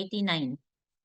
89,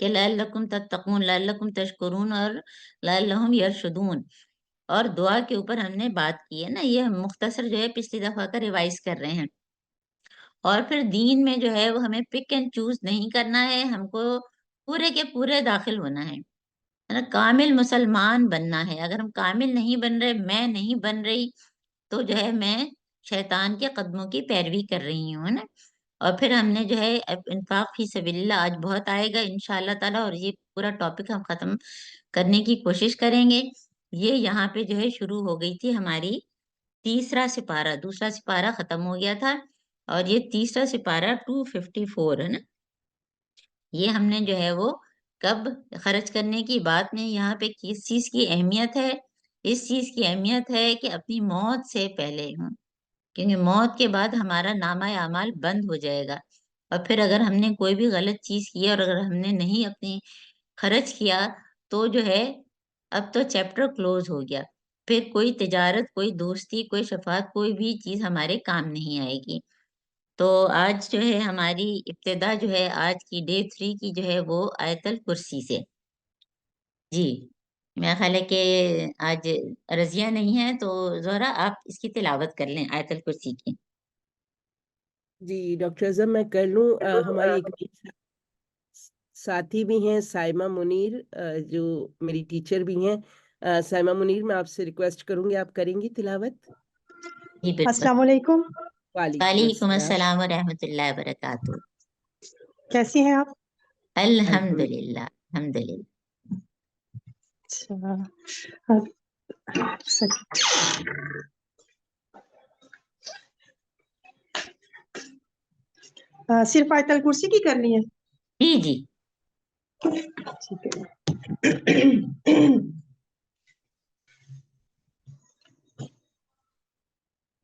کہ لعلکم تتقون، لعلکم تشکرون اور لعلہم یرشدون. اور دعا کے اوپر ہم نے بات کی ہے نا، یہ ہم مختصر جو ہے پچھلی دفعہ کا ریوائز کر رہے ہیں. اور پھر دین میں جو ہے وہ ہمیں پک اینڈ چوز نہیں کرنا ہے، ہم کو پورے کے پورے داخل ہونا ہے نا، کامل مسلمان بننا ہے. اگر ہم کامل نہیں بن رہے، میں نہیں بن رہی، تو جو ہے میں شیطان کے قدموں کی پیروی کر رہی ہوں نا. اور پھر ہم نے جو ہے انفاق فی سبیل اللہ آج بہت آئے گا انشاءاللہ تعالیٰ، اور یہ پورا ٹاپک ہم ختم کرنے کی کوشش کریں گے. یہ یہاں پہ جو ہے شروع ہو گئی تھی ہماری تیسرا سپارہ، دوسرا سپارہ ختم ہو گیا تھا، اور یہ تیسرا سپارہ 254 ہے نا. یہ ہم نے جو ہے وہ کب خرچ کرنے کی بات میں یہاں پہ کس چیز کی اہمیت ہے؟ اس چیز کی اہمیت ہے کہ اپنی موت سے پہلے ہوں، کیونکہ موت کے بعد ہمارا نامہ اعمال بند ہو جائے گا. اور پھر اگر ہم نے کوئی بھی غلط چیز کی اور اگر ہم نے نہیں اپنی خرچ کیا تو جو ہے اب تو چیپٹر کلوز ہو گیا، پھر کوئی تجارت، کوئی دوستی، کوئی شفاعت، کوئی بھی چیز ہمارے کام نہیں آئے گی. تو آج جو ہے ہماری ابتدا جو ہے آج کی ڈے 3 کی جو ہے وہ آیت الکرسی سے. جی میرا خیال ہے کہ آج رضیہ نہیں ہے، تو زہرا آپ اس کی تلاوت کر لیں آیت الکرسی کی. جی ڈاکٹر اعظم میں کر لوں. ہماری ایک ساتھی بھی ہیں سائمہ منیر، جو میری ٹیچر بھی ہیں. سائمہ منیر، میں آپ سے ریکویسٹ کروں گی، آپ کریں گی تلاوت؟ جی بالکل. السلام علیکم. وعلیکم السلام ورحمۃ اللہ وبرکاتہ. کیسی ہیں آپ؟ الحمدللہ الحمدللہ. صرف آیت الکرسی کی کرنی ہے؟ جی جی. ٹھیک ہے.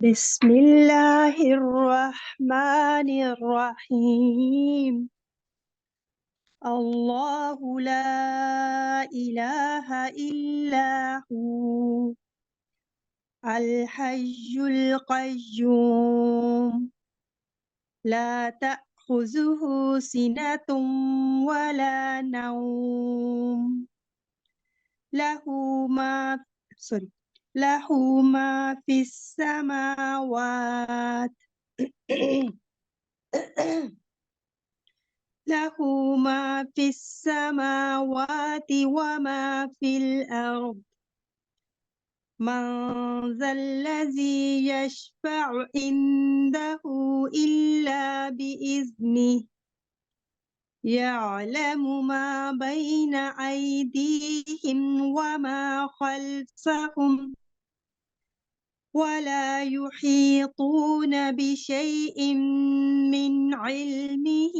بسم اللہ الرحمن الرحیم. اللہ لا الہ الا هو الحی القیوم لا تأخذه سنة ولا نوم له ما في السماوات له ما في السماوات وما في الأرض من ذا الذي يشفع عنده إلا بإذنه يعلم ما بين أيديهم وما خلفهم ولا يحيطون بشيء من علمه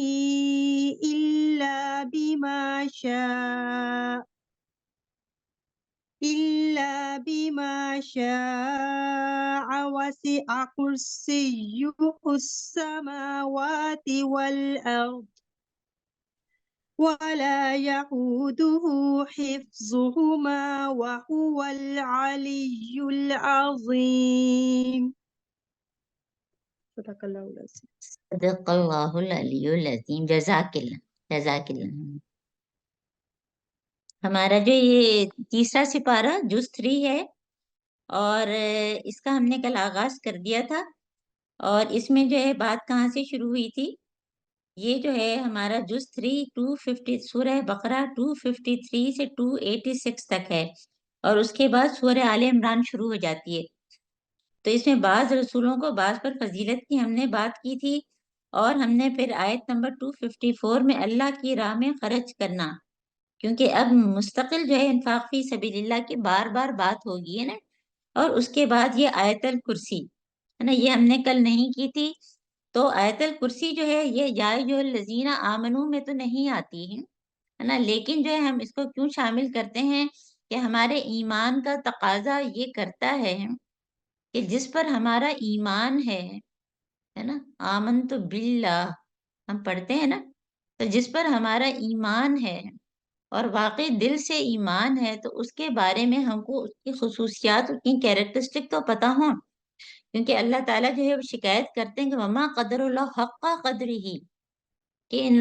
إلا بما شاء وسع كرسيه السماوات والأرض ولا يؤوده حفظهما وهو العلي العظيم. صدق اللہ العظیم. صدق اللہ العلی العظیم. جزاک اللہ جزاک اللہ. ہمارا جو یہ تیسرا سپارہ جز 3 ہے، اور اس کا ہم نے کل آغاز کر دیا تھا. اور اس میں جو ہے بات کہاں سے شروع ہوئی تھی؟ یہ جو ہے ہمارا جز 3 250 سورہ بقرہ 253 سے 286 تک ہے، اور اس کے بعد سورہ آل عمران شروع ہو جاتی ہے. تو اس میں بعض رسولوں کو بعض پر فضیلت کی ہم نے بات کی تھی، اور ہم نے پھر آیت نمبر 254 میں اللہ کی راہ میں خرچ کرنا، کیونکہ اب مستقل جو ہے انفاق فی سبیل اللہ کی بار بار بات ہوگی ہے نا. اور اس کے بعد یہ آیت الکرسی ہے نا، یہ ہم نے کل نہیں کی تھی. تو آیت الکرسی جو ہے یہ یا ایھا الذین آمنو میں تو نہیں آتی ہے نا، لیکن جو ہے ہم اس کو کیوں شامل کرتے ہیں کہ ہمارے ایمان کا تقاضا یہ کرتا ہے کہ جس پر ہمارا ایمان ہے نا، آمنت باللہ ہم پڑھتے ہیں نا، تو جس پر ہمارا ایمان ہے اور واقعی دل سے ایمان ہے، تو اس کے بارے میں ہم کو اس کی خصوصیات، اس کی کیریکٹرسٹک تو پتہ ہوں. کیونکہ اللہ تعالیٰ جو ہے وہ شکایت کرتے ہیں کہ وما قدر اللہ حق قدرہ، کہ ان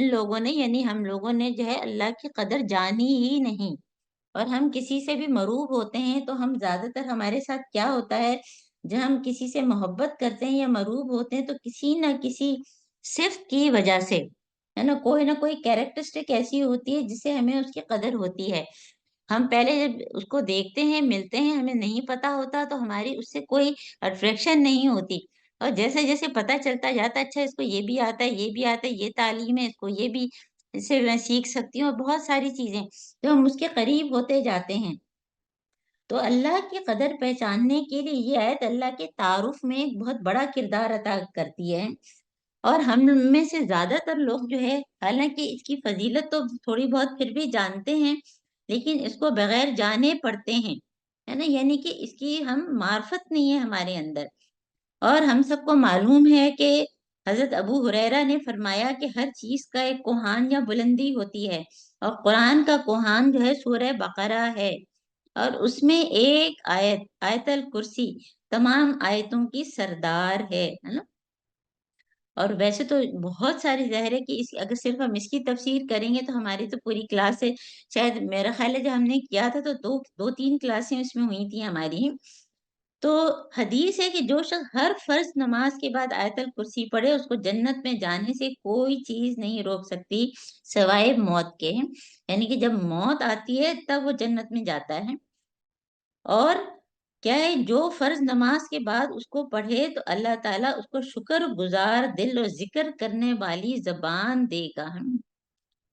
لوگوں نے یعنی ہم لوگوں نے جو ہے اللہ کی قدر جانی ہی نہیں. اور ہم کسی سے بھی مروب ہوتے ہیں تو ہم زیادہ تر ہمارے ساتھ کیا ہوتا ہے، جب ہم کسی سے محبت کرتے ہیں یا مروب ہوتے ہیں تو کسی نہ کسی صفت کی وجہ سے ہے نا، کوئی نہ کوئی کیریکٹرسٹک ایسی ہوتی ہے جس سے ہمیں اس کی قدر ہوتی ہے. ہم پہلے جب اس کو دیکھتے ہیں، ملتے ہیں، ہمیں نہیں پتا ہوتا تو ہماری اس سے کوئی اٹریکشن نہیں ہوتی. اور جیسے جیسے پتا چلتا جاتا ہے اچھا اس کو یہ بھی آتا ہے، یہ بھی آتا ہے، یہ تعلیم ہے، اس کو یہ بھی، اس سے میں سیکھ سکتی ہوں، اور بہت ساری چیزیں جو ہم اس کے قریب ہوتے جاتے ہیں. تو اللہ کی قدر پہچاننے کے لیے یہ آیت اللہ کے تعارف میں ایک بہت بڑا کردار ادا کرتی ہے. اور ہم میں سے زیادہ تر لوگ جو ہے حالانکہ اس کی فضیلت تو تھوڑی بہت پھر بھی جانتے ہیں، لیکن اس کو بغیر جانے پڑھتے ہیں، ہے نا، یعنی کہ اس کی ہم معرفت نہیں ہے ہمارے اندر. اور ہم سب کو معلوم ہے کہ حضرت ابو ہریرہ نے فرمایا کہ ہر چیز کا ایک کوہان یا بلندی ہوتی ہے، اور قرآن کا کوہان جو ہے سورہ بقرہ ہے، اور اس میں ایک آیت الکرسی تمام آیتوں کی سردار ہے نا. اور ویسے تو بہت ساری ظاہر ہے کہ اگر صرف ہم اس کی تفسیر کریں گے تو ہماری تو پوری کلاس ہے. شاید میرا خیال ہے جب ہم نے کیا تھا تو دو تین کلاسیں اس میں ہوئی تھیں ہماری. تو حدیث ہے کہ جو شخص ہر فرض نماز کے بعد آیت الکرسی پڑھے اس کو جنت میں جانے سے کوئی چیز نہیں روک سکتی سوائے موت کے. یعنی کہ جب موت آتی ہے تب وہ جنت میں جاتا ہے. اور کیا ہے، جو فرض نماز کے بعد اس کو پڑھے تو اللہ تعالیٰ اس کو شکر گزار دل اور ذکر کرنے والی زبان دے گا.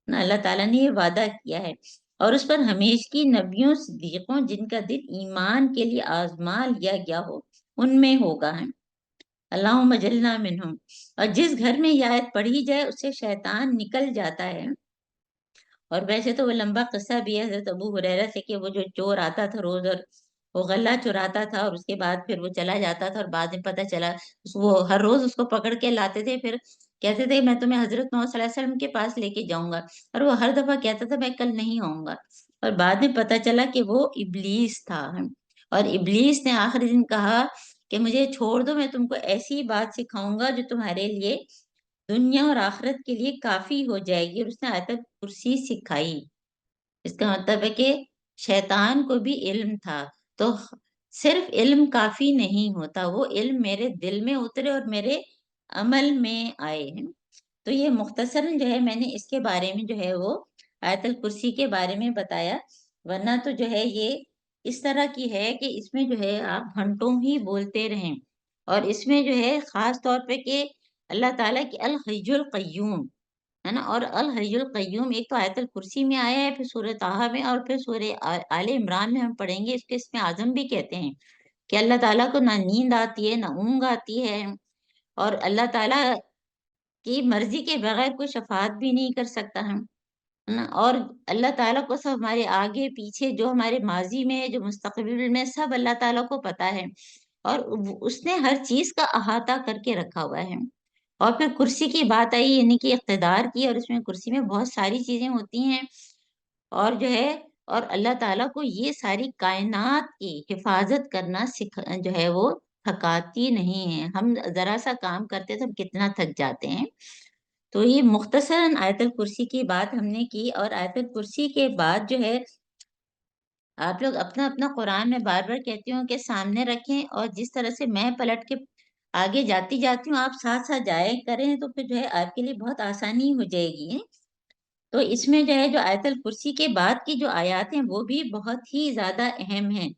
اللہ تعالیٰ نے یہ وعدہ کیا ہے. اور اس پر ہمیشگی نبیوں صدیقوں جن کا دل ایمان کے لیے آزما لیا گیا ہو ان میں ہوگا. اللہم اجلنا منہم. اور جس گھر میں یہ آیت پڑھی جائے اس سے شیطان نکل جاتا ہے. اور ویسے تو وہ لمبا قصہ بھی ہے حضرت ابو ہریرہ سے کہ وہ جو چور آتا تھا روز اور وہ غلہ چراتا تھا، اور اس کے بعد پھر وہ چلا جاتا تھا، اور بعد میں پتہ چلا وہ ہر روز اس کو پکڑ کے لاتے تھے، پھر کہتے تھے میں تمہیں حضرت محمد صلی اللہ علیہ وسلم کے پاس لے کے جاؤں گا، اور وہ ہر دفعہ کہتا تھا میں کل نہیں آؤں گا. اور بعد میں پتہ چلا کہ وہ ابلیس تھا. اور ابلیس نے آخری دن کہا کہ مجھے چھوڑ دو، میں تم کو ایسی بات سکھاؤں گا جو تمہارے لیے دنیا اور آخرت کے لیے کافی ہو جائے گی. اور اس نے آیت الکرسی سکھائی. اس کا مطلب ہے کہ شیطان کو بھی علم تھا. تو صرف علم کافی نہیں ہوتا، وہ علم میرے دل میں اترے اور میرے عمل میں آئے ہیں. تو یہ مختصراً جو ہے میں نے اس کے بارے میں جو ہے وہ آیت الکرسی کے بارے میں بتایا. ورنہ تو جو ہے یہ اس طرح کی ہے کہ اس میں جو ہے آپ گھنٹوں ہی بولتے رہیں. اور اس میں جو ہے خاص طور پہ کہ اللہ تعالیٰ کی الحی القیوم ہے نا. اور الحی القیوم ایک تو آیت الکرسی میں آیا ہے، پھر سورہ طٰہٰ میں، اور پھر سورہ آل عمران میں ہم پڑھیں گے. اس کے اسم اعظم بھی کہتے ہیں کہ اللہ تعالیٰ کو نہ نیند آتی ہے نہ اونگ آتی ہے، اور اللہ تعالیٰ کی مرضی کے بغیر کوئی شفاعت بھی نہیں کر سکتا ہے نا. اور اللہ تعالیٰ کو سب ہمارے آگے پیچھے جو ہمارے ماضی میں ہے جو مستقبل میں سب اللہ تعالیٰ کو پتا ہے، اور اس نے ہر چیز کا احاطہ کر کے رکھا ہوا ہے. اور پھر کرسی کی بات آئی یعنی کہ اقتدار کی، اور اس میں کرسی میں بہت ساری چیزیں ہوتی ہیں. اور جو ہے اور اللہ تعالیٰ کو یہ ساری کائنات کی حفاظت کرنا جو ہے وہ تھکاتی نہیں ہے. ہم ذرا سا کام کرتے تو ہم کتنا تھک جاتے ہیں. تو یہ مختصراً آیت الکرسی کی بات ہم نے کی. اور آیت الکرسی کے بعد جو ہے آپ لوگ اپنا اپنا قرآن میں بار بار کہتی ہوں کہ سامنے رکھیں، اور جس طرح سے میں پلٹ کے آگے جاتی ہوں آپ ساتھ ساتھ جائے کریں تو پھر جو ہے آپ کے لیے بہت آسانی ہو جائے گی. تو اس میں جو ہے جو آیت الکرسی کے بعد کی جو آیات ہیں وہ بھی بہت ہی زیادہ اہم ہیں،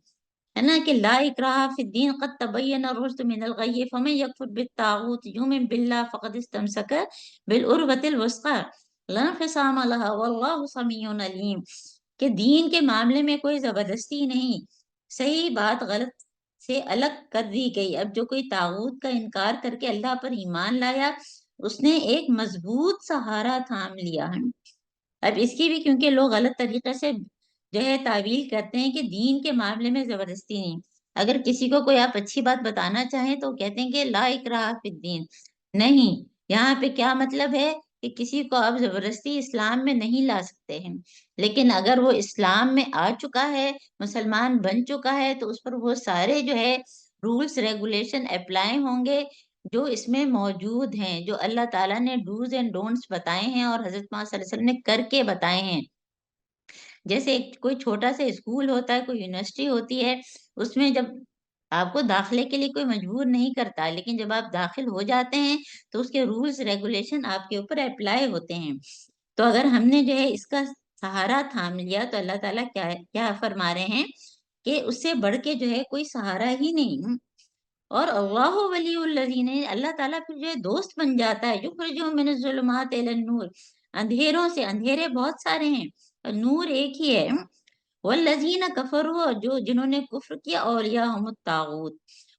ہے نا. کہ لا اکراہ فی الدین قد تبین الرشد من الغی فمن یکفر بالطاغوت یؤمن باللہ فقد استمسک بالعروۃ الوثقی لا انفصام لها واللہ سمیع علیم. کہ دین کے معاملے میں کوئی زبردستی نہیں، صحیح بات غلط سے الگ کر دی گئی. اب جو کوئی طاغوت کا انکار کر کے اللہ پر ایمان لایا اس نے ایک مضبوط سہارا تھام لیا ہے. اب اس کی بھی کیونکہ لوگ غلط طریقے سے جو ہے تعویل کرتے ہیں کہ دین کے معاملے میں زبردستی نہیں. اگر کسی کو کوئی آپ اچھی بات بتانا چاہیں تو کہتے ہیں کہ لا اکراہ فی الدین. نہیں، یہاں پہ کیا مطلب ہے کہ کسی کو آپ زبردستی اسلام میں نہیں لا سکتے ہیں. لیکن اگر وہ اسلام میں آ چکا ہے، مسلمان بن چکا ہے، تو اس پر وہ سارے جو ہے رولز ریگولیشن اپلائی ہوں گے جو اس میں موجود ہیں، جو اللہ تعالیٰ نے ڈوز اینڈ ڈونٹس بتائے ہیں اور حضرت محمد صلی اللہ علیہ وسلم نے کر کے بتائے ہیں. جیسے کوئی چھوٹا سا اسکول ہوتا ہے، کوئی یونیورسٹی ہوتی ہے، اس میں جب آپ کو داخلے کے لیے کوئی مجبور نہیں کرتا، لیکن جب آپ داخل ہو جاتے ہیں تو اس کے رولز ریگولیشن آپ کے اوپر اپلائی ہوتے ہیں. تو اگر ہم نے جو ہے اس کا سہارا تھام لیا تو اللہ تعالیٰ کیا فرما رہے ہیں کہ اس سے بڑھ کے جو ہے کوئی سہارا ہی نہیں. اور اللہ ولی الذین، اللہ تعالیٰ پھر جو ہے دوست بن جاتا ہے، یخرجہم من الظلمات الی النور، اندھیروں سے. اندھیرے بہت سارے ہیں اور نور ایک ہی ہے. والذین کفروا، جو جنہوں نے کفر کیا، اولیاءہم الطاغوت،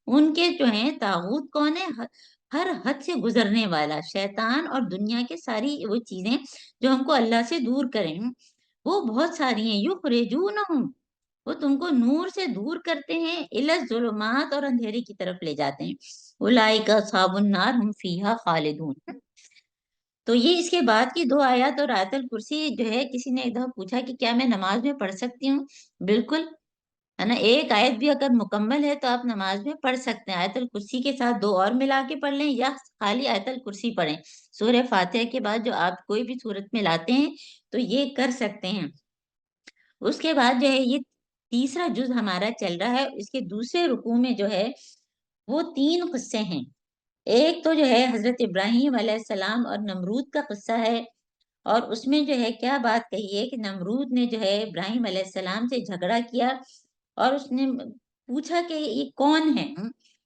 ان کے جو ہیں طاغوت کون ہے؟ ہر حد سے گزرنے والا شیطان اور دنیا کے ساری وہ چیزیں جو ہم کو اللہ سے دور کریں، وہ بہت ساری ہیں. یخرجونہم، وہ تم کو نور سے دور کرتے ہیں، الی الظلمات، اور اندھیرے کی طرف لے جاتے ہیں. اولئک اصحاب النار ہم فیہا خالدون. تو یہ اس کے بعد کی 2 آیات اور آیت الکرسی جو ہے، کسی نے ایک دفعہ پوچھا کہ کیا میں نماز میں پڑھ سکتی ہوں؟ بالکل ہے نا. ایک آیت بھی اگر مکمل ہے تو آپ نماز میں پڑھ سکتے ہیں. آیت الکرسی کے ساتھ 2 اور ملا کے پڑھ لیں یا خالی آیت الکرسی پڑھیں. سورہ فاتحہ کے بعد جو آپ کوئی بھی سورت میں لاتے ہیں تو یہ کر سکتے ہیں. اس کے بعد جو ہے یہ تیسرا جز ہمارا چل رہا ہے. اس کے دوسرے رکوع میں جو ہے وہ 3 قصے ہیں. ایک تو جو ہے حضرت ابراہیم علیہ السلام اور نمرود کا قصہ ہے، اور اس میں جو ہے کیا بات کہی ہے کہ نمرود نے جو ہے ابراہیم علیہ السلام سے جھگڑا کیا اور اس نے پوچھا کہ یہ کون ہے،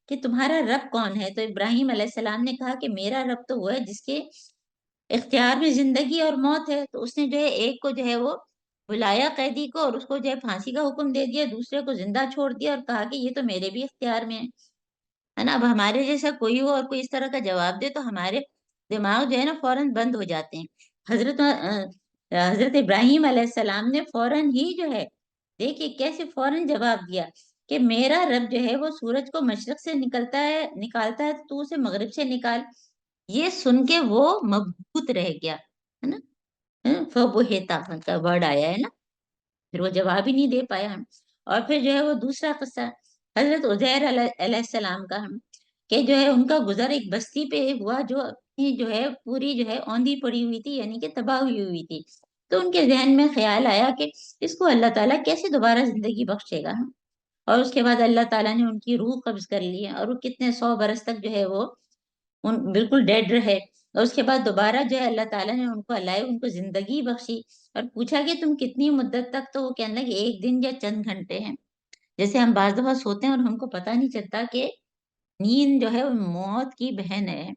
کہ تمہارا رب کون ہے؟ تو ابراہیم علیہ السلام نے کہا کہ میرا رب تو وہ ہے جس کے اختیار میں زندگی اور موت ہے. تو اس نے جو ہے ایک کو جو ہے وہ بلایا قیدی کو اور اس کو جو ہے پھانسی کا حکم دے دیا، دوسرے کو زندہ چھوڑ دیا اور کہا کہ یہ تو میرے بھی اختیار میں ہے نا. اب ہمارے جیسا کوئی ہو اور کوئی اس طرح کا جواب دے تو ہمارے دماغ جو ہے نا فوراً بند ہو جاتے ہیں. حضرت ابراہیم علیہ السلام نے فوراً ہی جو ہے دیکھیے کیسے فوراً جواب دیا کہ میرا رب جو ہے وہ سورج کو مشرق سے نکالتا ہے تو اسے مغرب سے نکال. یہ سن کے وہ مبہوت رہ گیا ہے نا. فبہتا کا ورڈ آیا ہے نا، پھر وہ جواب ہی نہیں دے پایا. اور پھر جو ہے وہ دوسرا قصہ حضرت عزیر علیہ السلام کا، کہ جو ہے ان کا گزر ایک بستی پہ ہوا جو اپنی جو ہے پوری جو ہے اوندھی پڑی ہوئی تھی، یعنی کہ تباہ ہوئی تھی. تو ان کے ذہن میں خیال آیا کہ اس کو اللہ تعالیٰ کیسے دوبارہ زندگی بخشے گا. اور اس کے بعد اللہ تعالیٰ نے ان کی روح قبض کر لی ہے اور وہ کتنے 100 برس تک جو ہے وہ بالکل ڈیڈ رہے. اور اس کے بعد دوبارہ جو ہے اللہ تعالیٰ نے ان کو الائیو، ان کو زندگی بخشی اور پوچھا کہ تم کتنی مدت تک؟ تو وہ کہنے لگے 1 دن یا چند گھنٹے ہیں. جیسے ہم بعض دفعہ سوتے ہیں اور ہم کو پتہ نہیں چلتا کہ نیند جو ہے وہ موت کی بہن ہے.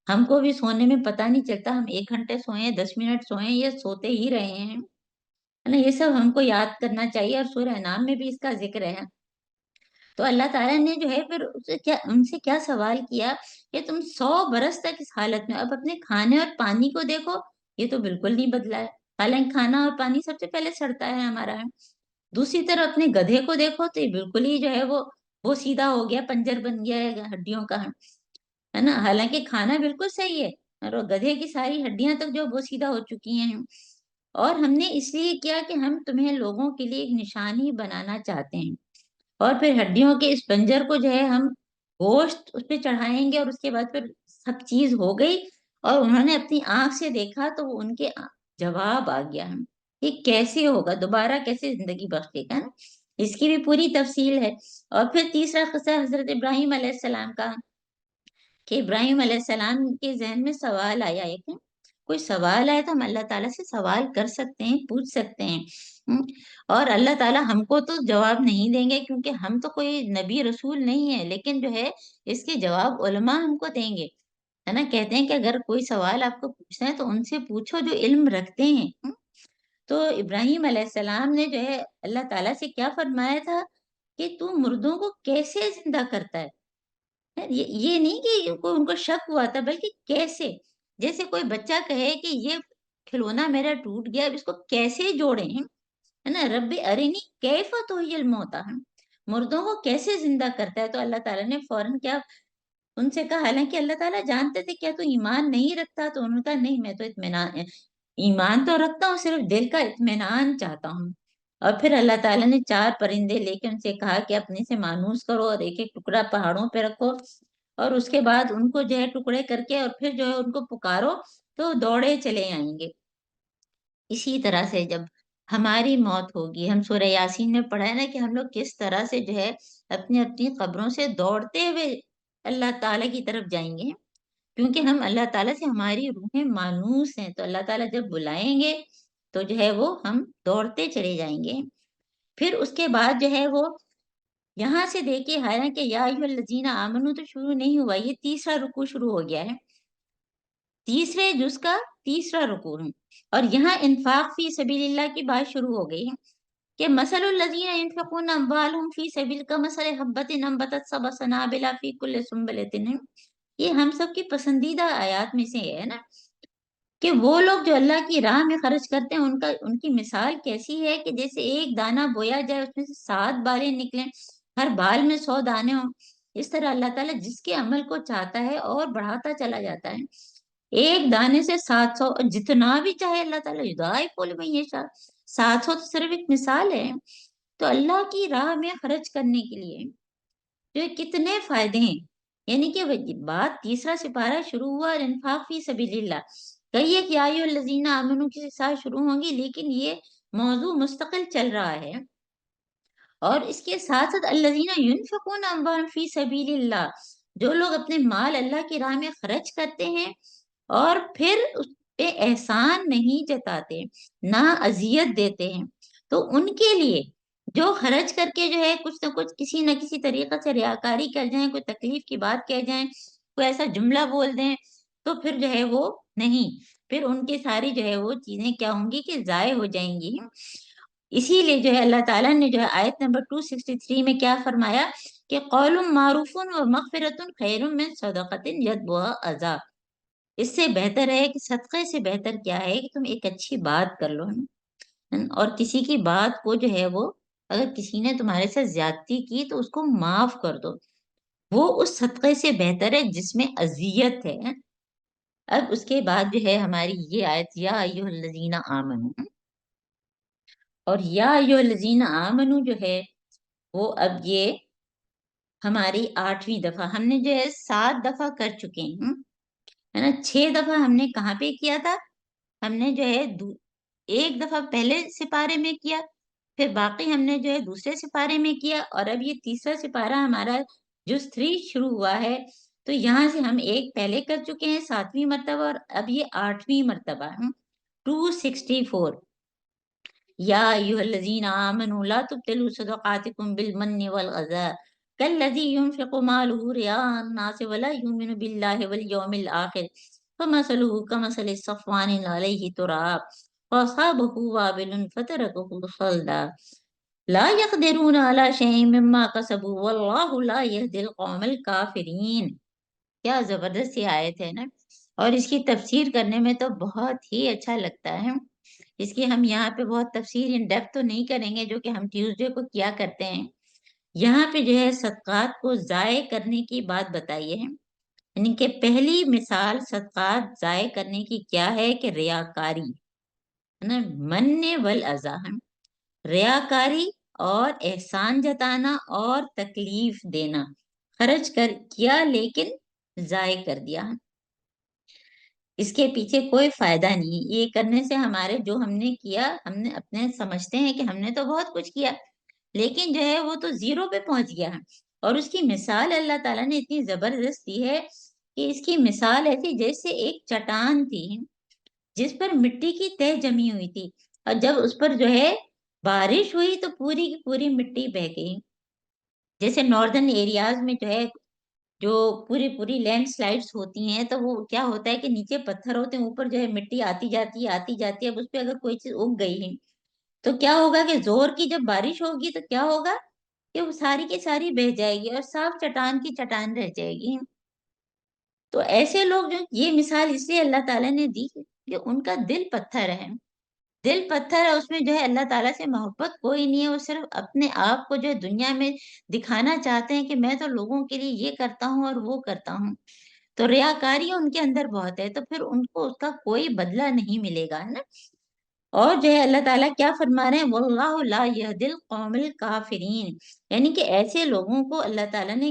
ہم کو بھی سونے میں پتہ نہیں چلتا ہم 1 گھنٹے سوئیں، 10 منٹ سوئیں یا سوتے ہی رہے ہیں ہے نا. یہ سب ہم کو یاد کرنا چاہیے، اور سورہ انعام میں بھی اس کا ذکر ہے. تو اللہ تعالیٰ نے جو ہے پھر ان سے کیا سوال کیا کہ تم 100 برس تک اس حالت میں، اب اپنے کھانے اور پانی کو دیکھو، یہ تو بالکل نہیں بدلا ہے. حالانکہ کھانا اور پانی سب سے پہلے سڑتا ہے ہمارا. دوسری طرف اپنے گدھے کو دیکھو تو یہ بالکل ہی جو ہے وہ سیدھا ہو گیا، پنجر بن گیا ہے ہڈیوں کا ہے نا. حالانکہ کھانا بالکل صحیح ہے اور گدھے کی ساری ہڈیاں تک جو وہ سیدھا ہو چکی ہیں. اور ہم نے اس لیے کیا کہ ہم تمہیں لوگوں کے لیے ایک نشانی بنانا چاہتے ہیں. اور پھر ہڈیوں کے اس پنجر کو جو ہے ہم گوشت اس پہ چڑھائیں گے، اور اس کے بعد پھر سب چیز ہو گئی اور انہوں نے اپنی آنکھ سے دیکھا تو وہ ان کے جواب آ گیا یہ کیسے ہوگا، دوبارہ کیسے زندگی بخشے گا نا. اس کی بھی پوری تفصیل ہے. اور پھر تیسرا قصہ حضرت ابراہیم علیہ السلام کا، کہ ابراہیم علیہ السلام کے ذہن میں سوال آیا. ایک کوئی سوال آیا تو ہم اللہ تعالیٰ سے سوال کر سکتے ہیں، پوچھ سکتے ہیں. اور اللہ تعالیٰ ہم کو تو جواب نہیں دیں گے کیونکہ ہم تو کوئی نبی رسول نہیں ہے، لیکن جو ہے اس کے جواب علماء ہم کو دیں گے ہے نا. کہتے ہیں کہ اگر کوئی سوال آپ کو پوچھنا ہے تو ان سے پوچھو جو علم رکھتے ہیں. تو ابراہیم علیہ السلام نے جو ہے اللہ تعالیٰ سے کیا فرمایا تھا کہ تو مردوں کو کیسے زندہ کرتا ہے. یہ نہیں کہ کوئی ان کو شک ہوا تھا، بلکہ کیسے. جیسے کوئی بچہ کہے کہ یہ کھلونا میرا ٹوٹ گیا، اب اس کو کیسے جوڑیں ہے نا. رب ارنی کیف تحیی الموتیٰ، مردوں کو کیسے زندہ کرتا ہے. تو اللہ تعالیٰ نے فوراً کیا ان سے کہا، حالانکہ اللہ تعالیٰ جانتے تھے کیا تو ایمان نہیں رکھتا. تو انہوں نے کہا نہیں، میں تو اطمینان ایمان تو رکھتا ہوں، صرف دل کا اطمینان چاہتا ہوں. اور پھر اللہ تعالیٰ نے 4 پرندے لے کے ان سے کہا کہ اپنے سے مانوس کرو اور ایک ایک ٹکڑا پہاڑوں پہ رکھو اور اس کے بعد ان کو جو ہے ٹکڑے کر کے اور پھر جو ہے ان کو پکارو تو دوڑے چلے آئیں گے۔ اسی طرح سے جب ہماری موت ہوگی، ہم سورہ یاسین میں پڑھا ہے نا کہ ہم لوگ کس طرح سے جو ہے اپنی اپنی قبروں سے دوڑتے ہوئے اللہ تعالیٰ کی طرف جائیں گے، کیونکہ ہم اللہ تعالیٰ سے ہماری روحیں مانوس ہیں، تو اللہ تعالیٰ جب بلائیں گے تو جو ہے وہ ہم دوڑتے چلے جائیں گے۔ پھر اس کے بعد جو ہے وہ یہاں سے دیکھیے، حالانکہ یا ایھا الذین آمنو تو شروع نہیں ہوا، یہ تیسرا رکوع شروع ہو گیا ہے، تیسرے جز کا تیسرا رکوع ہے، اور یہاں انفاق فی سبیل اللہ کی بات شروع ہو گئی ہے کہ مثل الذین ينفقون اموالهم فی سبیل کمثل حبۃ انبتت سبع سنابل فی کل سنبلۃ، یہ ہم سب کی پسندیدہ آیات میں سے ہے نا، کہ وہ لوگ جو اللہ کی راہ میں خرچ کرتے ہیں ان کی مثال کیسی ہے کہ جیسے ایک دانہ بویا جائے اس میں سے 7 بالیں نکلیں، ہر بال میں 100 دانے ہوں۔ اس طرح اللہ تعالیٰ جس کے عمل کو چاہتا ہے اور بڑھاتا چلا جاتا ہے، ایک دانے سے 700، جتنا بھی چاہے اللہ تعالیٰ یضاعف لمن یشاء، 700 تو صرف ایک مثال ہے۔ تو اللہ کی راہ میں خرچ کرنے کے لیے جو کتنے فائدے ہیں، یعنی کہ بات تیسرا سپارہ شروع ہوا اور انفاق فی سبیل اللہ، کئی ایک یا ایھا الذین آمنو کے ساتھ شروع ہوں گی، لیکن یہ موضوع مستقل چل رہا ہے، اور اس کے ساتھ ساتھ الذین ینفقون اموالهم فی سبیل اللہ، جو لوگ اپنے مال اللہ کی راہ میں خرچ کرتے ہیں اور پھر اس پہ احسان نہیں جتاتے، نہ اذیت دیتے ہیں، تو ان کے لیے جو خرچ کر کے جو ہے کچھ نہ کچھ کسی نہ کسی طریقے سے ریاکاری کر جائیں، کوئی تکلیف کی بات کہہ جائیں، کوئی ایسا جملہ بول دیں، تو پھر جو ہے وہ نہیں، پھر ان کی ساری جو ہے وہ چیزیں کیا ہوں گی کہ ضائع ہو جائیں گی۔ اسی لیے جو ہے اللہ تعالیٰ نے جو ہے آیت نمبر 263 میں کیا فرمایا کہ قول معروف و مغفرۃ خیر من صدقۃ یتبعھا اذی، اس سے بہتر ہے کہ صدقے سے بہتر کیا ہے کہ تم ایک اچھی بات کر لو، اور کسی کی بات کو جو ہے وہ اگر کسی نے تمہارے ساتھ زیادتی کی تو اس کو معاف کر دو، وہ اس صدقے سے بہتر ہے جس میں اذیت ہے۔ اب اس کے بعد جو ہے ہماری یہ آیت یا ایھا الذین آمنو، اور یا ایھا الذین آمنو جو ہے وہ اب یہ ہماری 8ویں دفعہ، ہم نے جو ہے 7 دفعہ کر چکے ہیں، ہے نا۔ 6 دفعہ ہم نے کہاں پہ کیا تھا، ہم نے جو ہے ایک دفعہ پہلے سپارے میں کیا، پھر باقی ہم نے جو ہے دوسرے سپارے میں کیا، اور اب یہ تیسرا سپارہ ہمارا جز 3 شروع ہوا ہے، تو یہاں سے ہم ایک پہلے کر چکے ہیں 7ویں مرتبہ، اور اب یہ 8ویں مرتبہ ہے 264۔ یا ایھا الذین آمنوا لا تبطلوا صدقاتکم بالمن والأذى كالذي ينفق ماله رئاء الناس ولا يؤمن بالله واليوم الآخر فمثله كمثل صفوان عليه تراب فأصابه وابل فتركه صلدا لا يقدرون على شيء مما كسبوا والله لا يهدي القوم الكافرين۔ کیا زبردست یہ آیت ہے نا، اور اس کی تفسیر کرنے میں تو بہت ہی اچھا لگتا ہے۔ اس کی ہم یہاں پہ بہت تفسیر ان ڈیپتھ تو نہیں کریں گے جو کہ ہم ٹیوزڈے کو کیا کرتے ہیں۔ یہاں پہ جو ہے صدقات کو ضائع کرنے کی بات بتائیے ہے، یعنی کہ پہلی مثال صدقات ضائع کرنے کی کیا ہے کہ ریاکاری، ہے نا، من والاذی، ریاکاری اور احسان جتانا اور تکلیف دینا، خرچ کیا لیکن ضائع کر دیا، اس کے پیچھے کوئی فائدہ نہیں، یہ کرنے سے ہمارے جو ہم نے کیا، ہم نے اپنے سمجھتے ہیں کہ ہم نے تو بہت کچھ کیا، لیکن جو ہے وہ تو 0 پہ پہنچ گیا ہے، اور اس کی مثال اللہ تعالیٰ نے اتنی زبردست دی ہے کہ اس کی مثال ایسی جیسے ایک چٹان تھی جس پر مٹی کی تہ جمی ہوئی تھی، اور جب اس پر جو ہے بارش ہوئی تو پوری کی پوری مٹی بہہ گئی۔ جیسے ناردرن ایریاز میں جو ہے جو پوری لینڈ سلائڈس ہوتی ہیں، تو وہ کیا ہوتا ہے کہ نیچے پتھر ہوتے ہیں، اوپر جو ہے مٹی آتی جاتی ہے، اب اس پہ اگر کوئی چیز اگ گئی ہے تو کیا ہوگا کہ زور کی جب بارش ہوگی تو کیا ہوگا کہ وہ ساری کی ساری بہہ جائے گی اور صاف چٹان کی چٹان رہ جائے گی۔ تو ایسے لوگ جو یہ مثال اس لیے اللہ تعالیٰ نے دی کہ ان کا دل پتھر ہے، دل پتھر ہے، اس میں جو ہے اللہ تعالیٰ سے محبت کوئی نہیں ہے، وہ صرف اپنے آپ کو جو ہے دنیا میں دکھانا چاہتے ہیں کہ میں تو لوگوں کے لیے یہ کرتا ہوں اور وہ کرتا ہوں، تو ریاکاری ان کے اندر بہت ہے، تو پھر ان کو اس کا کوئی بدلہ نہیں ملے گا نا۔ اور جو ہے اللہ تعالیٰ کیا فرما رہے ہیں، واللہ لا یہدی القوم الکافرین، یعنی کہ ایسے لوگوں کو اللہ تعالیٰ نے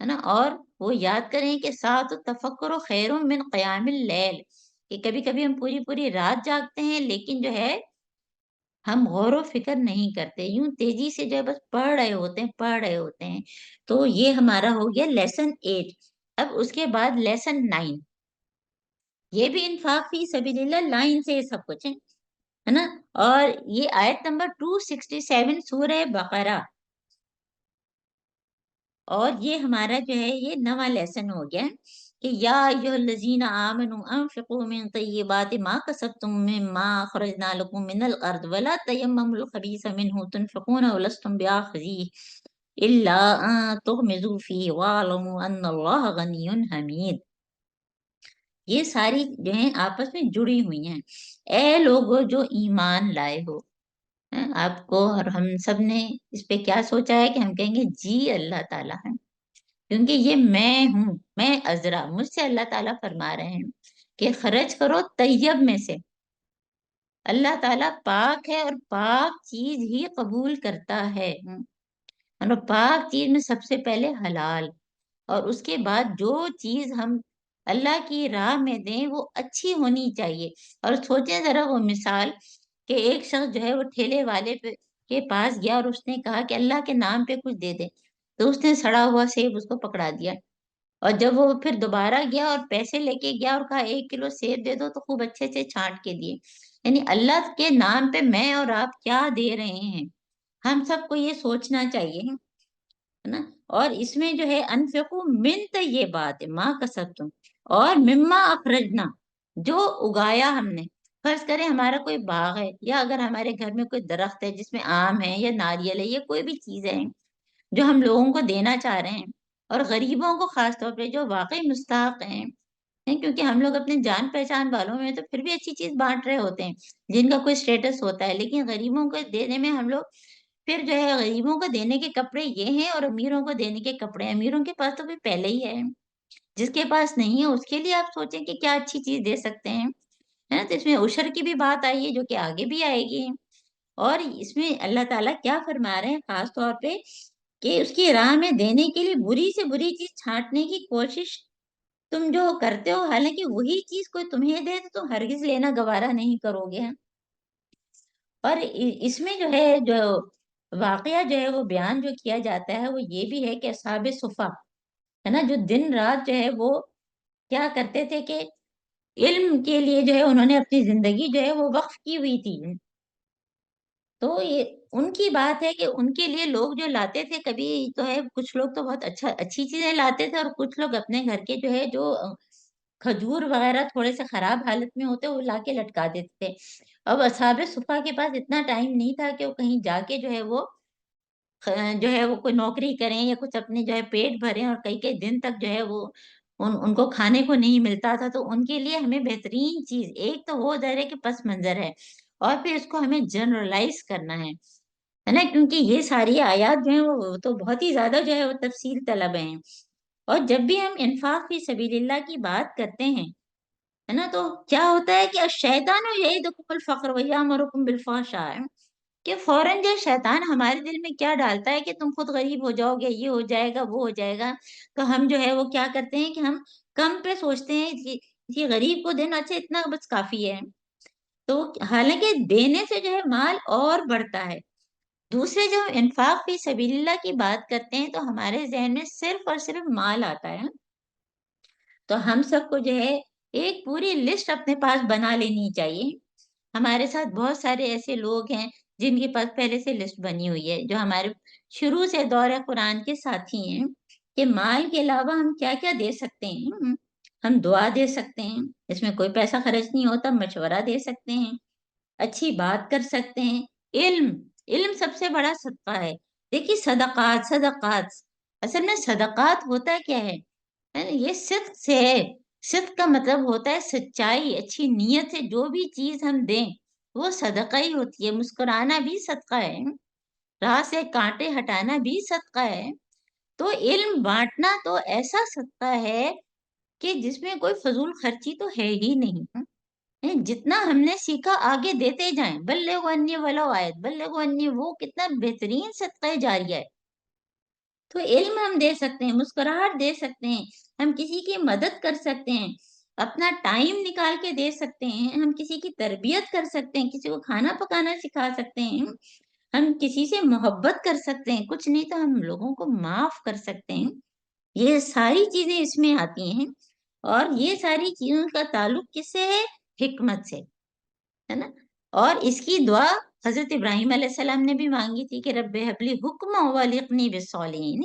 ہے نا. اور وہ یاد کریں کہ ساعت التفکر خیر من قیام اللیل، کہ کبھی کبھی ہم پوری پوری رات جاگتے ہیں لیکن جو ہے ہم غور و فکر نہیں کرتے، یوں تیزی سے جو ہے بس پڑھ رہے ہوتے ہیں. تو یہ ہمارا ہو گیا لیسن 8. اب اس کے بعد لیسن 9، یہ بھی انفاق فی سبیل اللہ لائن سے سب کچھ ہے نا. اور یہ آیت نمبر 267 سورہ بقرہ، اور یہ ہمارا جو ہے یہ نواں لیسن ہو گیا کہ یا ایھا الذین آمنوا انفقوا من طیبات ما کسبتم مما اخرجنا لکم من الارض ولا تیمموا الخبیث منه تنفقون ولستم بآخذیہ الا ان تغمضوا فیہ واعلموا ان اللہ غنی حمید. یہ ساری جو ہیں آپس میں جڑی ہوئی ہیں. اے لوگو جو ایمان لائے ہو، آپ کو اور ہم سب نے اس پہ کیا سوچا ہے کہ ہم کہیں گے جی اللہ تعالیٰ ہے، کیونکہ یہ میں ہوں، میں عذرا، مجھ سے اللہ تعالیٰ فرما رہے ہیں کہ خرچ کرو طیب میں سے. اللہ تعالیٰ پاک ہے اور پاک چیز ہی قبول کرتا ہے. اور پاک چیز میں سب سے پہلے حلال، اور اس کے بعد جو چیز ہم اللہ کی راہ میں دیں وہ اچھی ہونی چاہیے. اور سوچیں ذرا وہ مثال کہ ایک شخص جو ہے وہ ٹھیلے والے کے پاس گیا اور اس نے کہا کہ اللہ کے نام پہ کچھ دے دے، تو اس نے سڑا ہوا سیب اس کو پکڑا دیا. اور جب وہ پھر دوبارہ گیا اور پیسے لے کے گیا اور کہا 1 کلو سیب دے دو، تو خوب اچھے سے چھانٹ کے دیے. یعنی اللہ کے نام پہ میں اور آپ کیا دے رہے ہیں، ہم سب کو یہ سوچنا چاہیے ہے نا. اور اس میں جو ہے انفقوا من طیبات ما کسبتم، اور مما اخرجنا، جو اگایا ہم نے. فرض کریں ہمارا کوئی باغ ہے، یا اگر ہمارے گھر میں کوئی درخت ہے جس میں آم ہے یا ناریل ہے یا کوئی بھی چیز ہے جو ہم لوگوں کو دینا چاہ رہے ہیں، اور غریبوں کو خاص طور پہ جو واقعی مستحق ہیں، کیونکہ ہم لوگ اپنے جان پہچان والوں میں تو پھر بھی اچھی چیز بانٹ رہے ہوتے ہیں جن کا کوئی سٹیٹس ہوتا ہے، لیکن غریبوں کو دینے میں ہم لوگ پھر جو ہے غریبوں کو دینے کے کپڑے یہ ہیں اور امیروں کو دینے کے کپڑے، امیروں کے پاس تو بھی پہلے ہی ہے، جس کے پاس نہیں ہے اس کے لیے آپ سوچیں کہ کیا اچھی چیز دے سکتے ہیں، ہے نا. تو اس میں عشر کی بھی بات آئی ہے جو کہ آگے بھی آئے گی. اور اس میں اللہ تعالیٰ کیا فرما رہے ہیں خاص طور پہ کہ اس کی راہ میں دینے کے لیے بری سے بری چیز چھانٹنے کی کوشش تم جو کرتے ہو، حالانکہ وہی چیز کوئی تمہیں دے تو تم ہرگز لینا گوارا نہیں کرو گے. اور اس میں جو ہے جو واقعہ جو ہے وہ بیان جو کیا جاتا ہے وہ یہ بھی ہے کہ اصحاب صفا ہے نا، جو دن رات جو ہے وہ کیا کرتے تھے کہ علم کے لیے جو ہے انہوں نے اپنی زندگی جو ہے وہ وقف کی ہوئی تھی. تو یہ ان کی بات ہے کہ ان کے لیے لوگ جو لاتے تھے، کبھی تو ہے کچھ لوگ تو بہت اچھی چیزیں لاتے تھے، اور کچھ لوگ اپنے گھر کے جو ہے جو کھجور وغیرہ تھوڑے سے خراب حالت میں ہوتے وہ لا کے لٹکا دیتے تھے. اب اصحاب صفا کے پاس اتنا ٹائم نہیں تھا کہ وہ کہیں جا کے جو ہے وہ جو ہے وہ کوئی نوکری کریں یا کچھ اپنے جو ہے پیٹ بھریں، اور کئی کئی دن تک جو ہے وہ ان کو کھانے کو نہیں ملتا تھا. تو ان کے لیے ہمیں بہترین چیز ایک تو وہ ظاہر ہے کہ پس منظر ہے، اور پھر اس کو ہمیں جنرلائز کرنا ہے نا، کیونکہ یہ ساری آیات جو ہیں وہ تو بہت ہی زیادہ جو ہے وہ تفصیل طلب ہیں. اور جب بھی ہم انفاق فی سبیل اللہ کی بات کرتے ہیں ہے نا، تو کیا ہوتا ہے کہ الشیطان یعدکم الفقر ویامرکم بالفحشاء، کہ فوراً جو شیطان ہمارے دل میں کیا ڈالتا ہے کہ تم خود غریب ہو جاؤ گے، یہ ہو جائے گا وہ ہو جائے گا. تو ہم جو ہے وہ کیا کرتے ہیں کہ ہم کم پہ سوچتے ہیں کہ غریب کو دینا، اچھا اتنا بس کافی ہے. تو حالانکہ دینے سے جو ہے مال اور بڑھتا ہے. دوسرے جو انفاق فی سبیل اللہ کی بات کرتے ہیں تو ہمارے ذہن میں صرف اور صرف مال آتا ہے. تو ہم سب کو جو ہے ایک پوری لسٹ اپنے پاس بنا لینی چاہیے. ہمارے ساتھ بہت سارے ایسے لوگ ہیں جن کے پاس پہلے سے لسٹ بنی ہوئی ہے، جو ہمارے شروع سے دور قرآن کے ساتھی ہیں کہ مال کے علاوہ ہم کیا کیا دے سکتے ہیں. ہم دعا دے سکتے ہیں، اس میں کوئی پیسہ خرچ نہیں ہوتا، مشورہ دے سکتے ہیں، اچھی بات کر سکتے ہیں. علم سب سے بڑا صدقہ ہے. دیکھیے صدقات اصل میں صدقات ہوتا کیا ہے، یہ صدق سے ہے. صدق کا مطلب ہوتا ہے سچائی، اچھی نیت سے جو بھی چیز ہم دیں وہ صدقہ ہی ہوتی ہے. مسکرانا بھی صدقہ ہے، راہ سے کانٹے ہٹانا بھی صدقہ ہے. تو علم بانٹنا تو ایسا صدقہ ہے کہ جس میں کوئی فضول خرچی تو ہے ہی نہیں. جتنا ہم نے سیکھا آگے دیتے جائیں. بلغوا انی ولو آیت، بلغوا انی وہ کتنا بہترین صدقہ جاریہ ہے. تو علم ہم دے سکتے ہیں، مسکراہٹ دے سکتے ہیں، ہم کسی کی مدد کر سکتے ہیں، اپنا ٹائم نکال کے دے سکتے ہیں، ہم کسی کی تربیت کر سکتے ہیں، کسی کو کھانا پکانا سکھا سکتے ہیں، ہم کسی سے محبت کر سکتے ہیں، کچھ نہیں تو ہم لوگوں کو معاف کر سکتے ہیں. یہ ساری چیزیں اس میں آتی ہیں، اور یہ ساری چیزوں کا تعلق کس سے ہے؟ حکمت سے، ہے نا. اور اس کی دعا حضرت ابراہیم علیہ السلام نے بھی مانگی تھی کہ رب ہب لی حکما والقنی بالصالحین.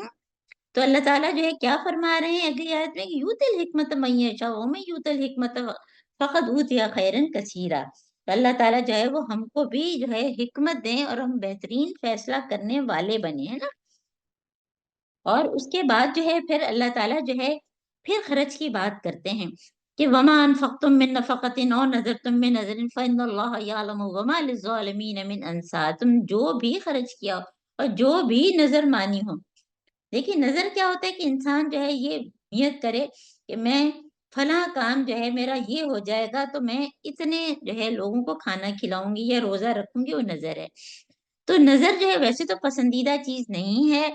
تو اللہ تعالیٰ جو ہے کیا فرما رہے ہیں اگلی آیت میں کہ یوت الحکمت من یشاء ومن یوت الحکمت فقد اوتی خیرا کثیرا. اللہ تعالیٰ جو ہے وہ ہم کو بھی جو ہے حکمت دیں اور ہم بہترین فیصلہ کرنے والے بنے، ہے نا. اور اس کے بعد جو ہے پھر اللہ تعالیٰ جو ہے پھر خرچ کی بات کرتے ہیں کہ وما انفقتم من نفقۃ او نذرتم من نذر فإن اللہ یعلم وما للظالمین من انصار. تم جو بھی خرچ کیا اور جو بھی نظر مانی ہو. دیکھیے نظر کیا ہوتا ہے کہ انسان جو ہے یہ نیت کرے کہ میں فلاں کام جو ہے میرا یہ ہو جائے گا تو میں اتنے جو ہے لوگوں کو کھانا کھلاؤں گی یا روزہ رکھوں گی، وہ نظر ہے. تو نظر جو ہے ویسے تو پسندیدہ چیز نہیں ہے،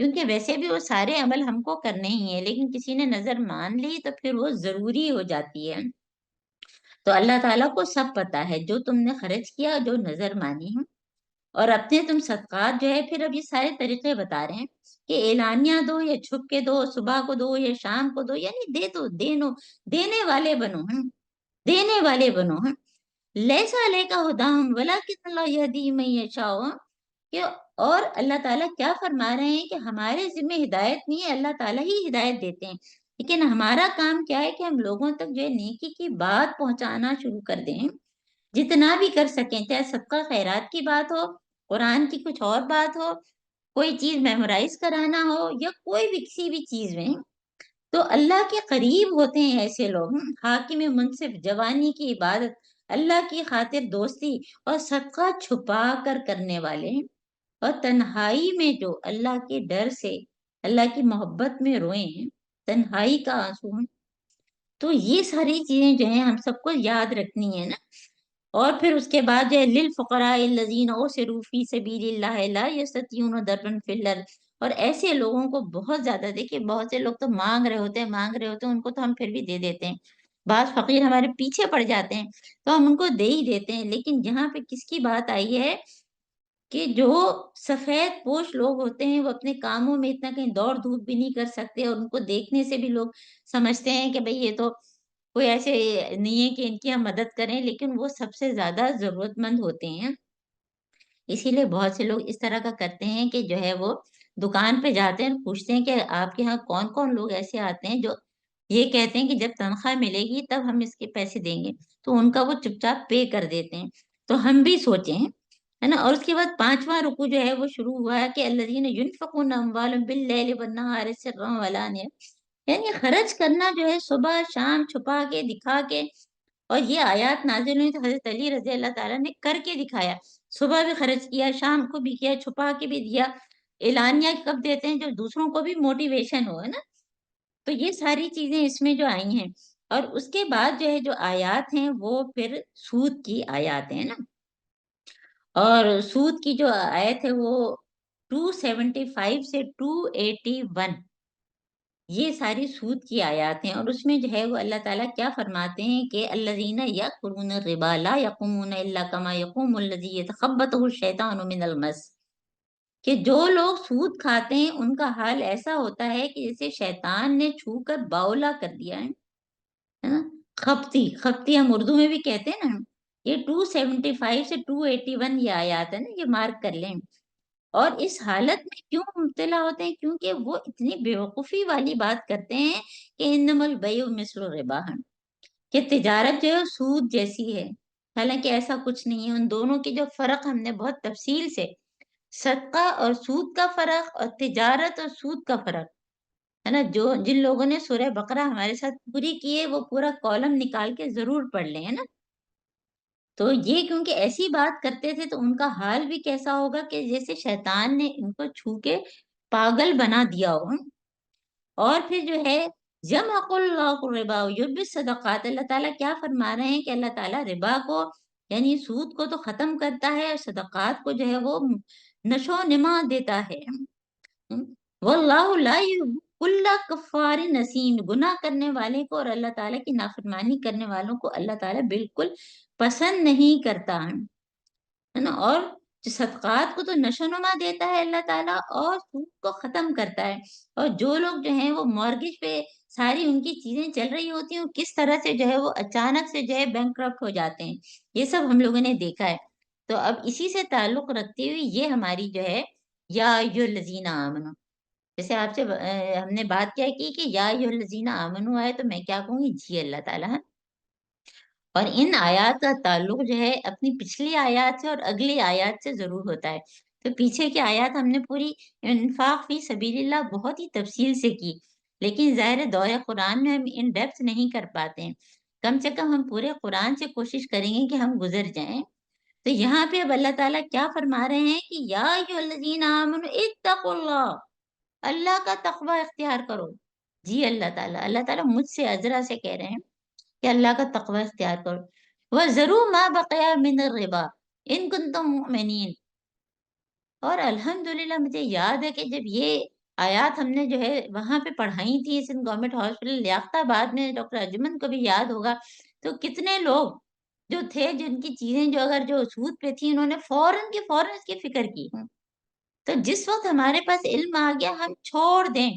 کیونکہ ویسے بھی وہ سارے عمل ہم کو کرنے ہی ہیں، لیکن کسی نے نظر مان لی تو پھر وہ ضروری ہو جاتی ہے. تو اللہ تعالیٰ کو سب پتا ہے جو تم نے خرچ کیا، جو نظر مانی ہے. اور اپنے تم صدقات جو ہے پھر اب یہ سارے طریقے بتا رہے ہیں کہ اعلانیہ دو یا چھپ کے دو، صبح کو دو یا شام کو دو، یعنی دے دو، دینے والے بنو، دینے والے بنو. لیسا علیکا ہداہم ولکن اللہ یہدی من یشاء. کہ اور اللہ تعالیٰ کیا فرما رہے ہیں کہ ہمارے ذمہ ہدایت نہیں ہے، اللہ تعالیٰ ہی ہدایت دیتے ہیں، لیکن ہمارا کام کیا ہے کہ ہم لوگوں تک جو ہے نیکی کی بات پہنچانا شروع کر دیں، جتنا بھی کر سکیں، چاہے صدقہ خیرات کی بات ہو، قرآن کی کچھ اور بات ہو، کوئی چیز میمورائز کرانا ہو، یا کوئی بھی کسی بھی چیز میں. تو اللہ کے قریب ہوتے ہیں ایسے لوگ، حاکم منصف، جوانی کی عبادت، اللہ کی خاطر دوستی اور صدقہ چھپا کر کرنے والے ہیں، اور تنہائی میں جو اللہ کے ڈر سے اللہ کی محبت میں روئے ہیں، تنہائی کا آنسو ہیں. تو یہ ساری چیزیں جو ہیں ہم سب کو یاد رکھنی ہے نا. اور پھر اس کے بعد جو ہے للفقراء الذین اوسروا فی سبیل اللہ لا یستطیعون ضربا فی الارض. اور ایسے لوگوں کو بہت زیادہ، دیکھیے بہت سے لوگ تو مانگ رہے ہوتے ہیں، ان کو تو ہم پھر بھی دے دیتے ہیں. بعض فقیر ہمارے پیچھے پڑ جاتے ہیں تو ہم ان کو دے ہی دیتے ہیں، لیکن جہاں پہ کس کی بات آئی ہے کہ جو سفید پوش لوگ ہوتے ہیں وہ اپنے کاموں میں اتنا کہیں دوڑ دھوپ بھی نہیں کر سکتے، اور ان کو دیکھنے سے بھی لوگ سمجھتے ہیں کہ بھئی یہ تو کوئی ایسے نہیں ہے کہ ان کی ہم مدد کریں، لیکن وہ سب سے زیادہ ضرورت مند ہوتے ہیں. اسی لیے بہت سے لوگ اس طرح کا کرتے ہیں کہ جو ہے وہ دکان پہ جاتے ہیں، پوچھتے ہیں کہ آپ کے ہاں کون کون لوگ ایسے آتے ہیں جو یہ کہتے ہیں کہ جب تنخواہ ملے گی تب ہم اس کے پیسے دیں گے، تو ان کا وہ چپ چاپ پے کر دیتے ہیں. تو ہم بھی سوچیں، ہے نا. اور اس کے بعد 5واں رکوع جو ہے وہ شروع ہوا ہے کہ الذین ینفقون اموالهم باللیل والنہار سرا وعلانیہ، یعنی خرچ کرنا جو ہے صبح شام، چھپا کے، دکھا کے. اور یہ آیات نازل ہوئی تو حضرت علی رضی اللہ تعالیٰ نے کر کے دکھایا، صبح بھی خرچ کیا، شام کو بھی کیا، چھپا کے بھی دیا. اعلانیہ کب دیتے ہیں؟ جو دوسروں کو بھی موٹیویشن ہو، ہے نا. تو یہ ساری چیزیں اس میں جو آئی ہیں. اور اس کے بعد جو ہے جو آیات ہیں وہ پھر سود کی آیات ہیں نا. اور سود کی جو آیت ہے وہ 275 سے 281، یہ ساری سود کی آیات ہیں. اور اس میں جو ہے وہ اللہ تعالیٰ کیا فرماتے ہیں کہ الذین یأکلون الربا لا یقومون الا کما یقوم الذی یتخبطہ الشیطان من المس. کہ جو لوگ سود کھاتے ہیں ان کا حال ایسا ہوتا ہے کہ جیسے شیطان نے چھو کر باولا کر دیا ہے نا. خپتی ہم اردو میں بھی کہتے ہیں نا. یہ 275 سے 281 یہ آیات ہے نا، یہ مارک کر لیں. اور اس حالت میں کیوں مبتلا ہوتے ہیں؟ کیونکہ وہ اتنی بیوقوفی والی بات کرتے ہیں کہ انما البیع مثل الربا، کہ تجارت جو ہے سود جیسی ہے. حالانکہ ایسا کچھ نہیں ہے. ان دونوں کی جو فرق ہم نے بہت تفصیل سے، صدقہ اور سود کا فرق اور تجارت اور سود کا فرق، ہے نا. جن لوگوں نے سورہ بقرہ ہمارے ساتھ پوری کی ہے وہ پورا کالم نکال کے ضرور پڑھ لیں، ہے نا. تو یہ کیونکہ ایسی بات کرتے تھے تو ان کا حال بھی کیسا ہوگا کہ جیسے شیطان نے ان کو چھو کے پاگل بنا دیا ہو. اور پھر جو ہے یمحق اللہ الربا ویربی الصدقات، اللہ تعالیٰ کیا فرما رہے ہیں کہ اللہ تعالیٰ ربا کو یعنی سود کو تو ختم کرتا ہے، اور صدقات کو جو ہے وہ نشو و نما دیتا ہے. واللہ لا یحب کل کفار نسیم، گناہ کرنے والے کو اور اللہ تعالیٰ کی نافرمانی کرنے والوں کو اللہ تعالیٰ بالکل پسند نہیں کرتا ہے نا۔ اور جو صدقات کو تو نشو نما دیتا ہے اللہ تعالیٰ، اور سود کو ختم کرتا ہے۔ اور جو لوگ جو ہیں وہ مورگیج پہ ساری ان کی چیزیں چل رہی ہوتی ہیں، کس طرح سے جو ہے وہ اچانک سے جو ہے بینکرپٹ ہو جاتے ہیں، یہ سب ہم لوگوں نے دیکھا ہے۔ تو اب اسی سے تعلق رکھتے ہوئے یہ ہماری جو ہے یا ایھا الذین آمنو، جیسے آپ سے ہم نے بات کیا کی کہ یا ایھا الذین آمنو آئے تو میں کیا کہوں گی؟ جی اللہ تعالیٰ ہے۔ اور ان آیات کا تعلق جو ہے اپنی پچھلی آیات سے اور اگلی آیات سے ضرور ہوتا ہے۔ تو پیچھے کی آیات ہم نے پوری انفاق فی سبیل اللہ بہت ہی تفصیل سے کی، لیکن ظاہر دور قرآن میں ہم ان ڈیپتھ نہیں کر پاتے ہیں۔ کم سے کم ہم پورے قرآن سے کوشش کریں گے کہ ہم گزر جائیں۔ تو یہاں پہ اب اللہ تعالیٰ کیا فرما رہے ہیں کہ یا ایھا الذین آمنوا اتقوا اللہ، اللہ کا تقوی اختیار کرو۔ جی اللہ تعالیٰ مجھ سے عذرا سے کہہ رہے ہیں کہ اللہ کا تقوی اختیار کرو۔ وَذَرُوا مَا بَقِيَ مِنَ الرِّبَا إِن كُنتُم مُؤْمِنِينَ۔ اور الحمدللہ مجھے یاد ہے کہ جب یہ آیات ہم نے جو ہے وہاں پہ پڑھائی تھی سندھ گورنمنٹ ہاسپٹل لیاقت آباد میں، ڈاکٹر اجمن کو بھی یاد ہوگا، تو کتنے لوگ جو تھے جن کی چیزیں جو اگر جو سود پہ تھی، انہوں نے فوراً کی فوراً اس کی فکر کی۔ تو جس وقت ہمارے پاس علم آ گیا ہم چھوڑ دیں،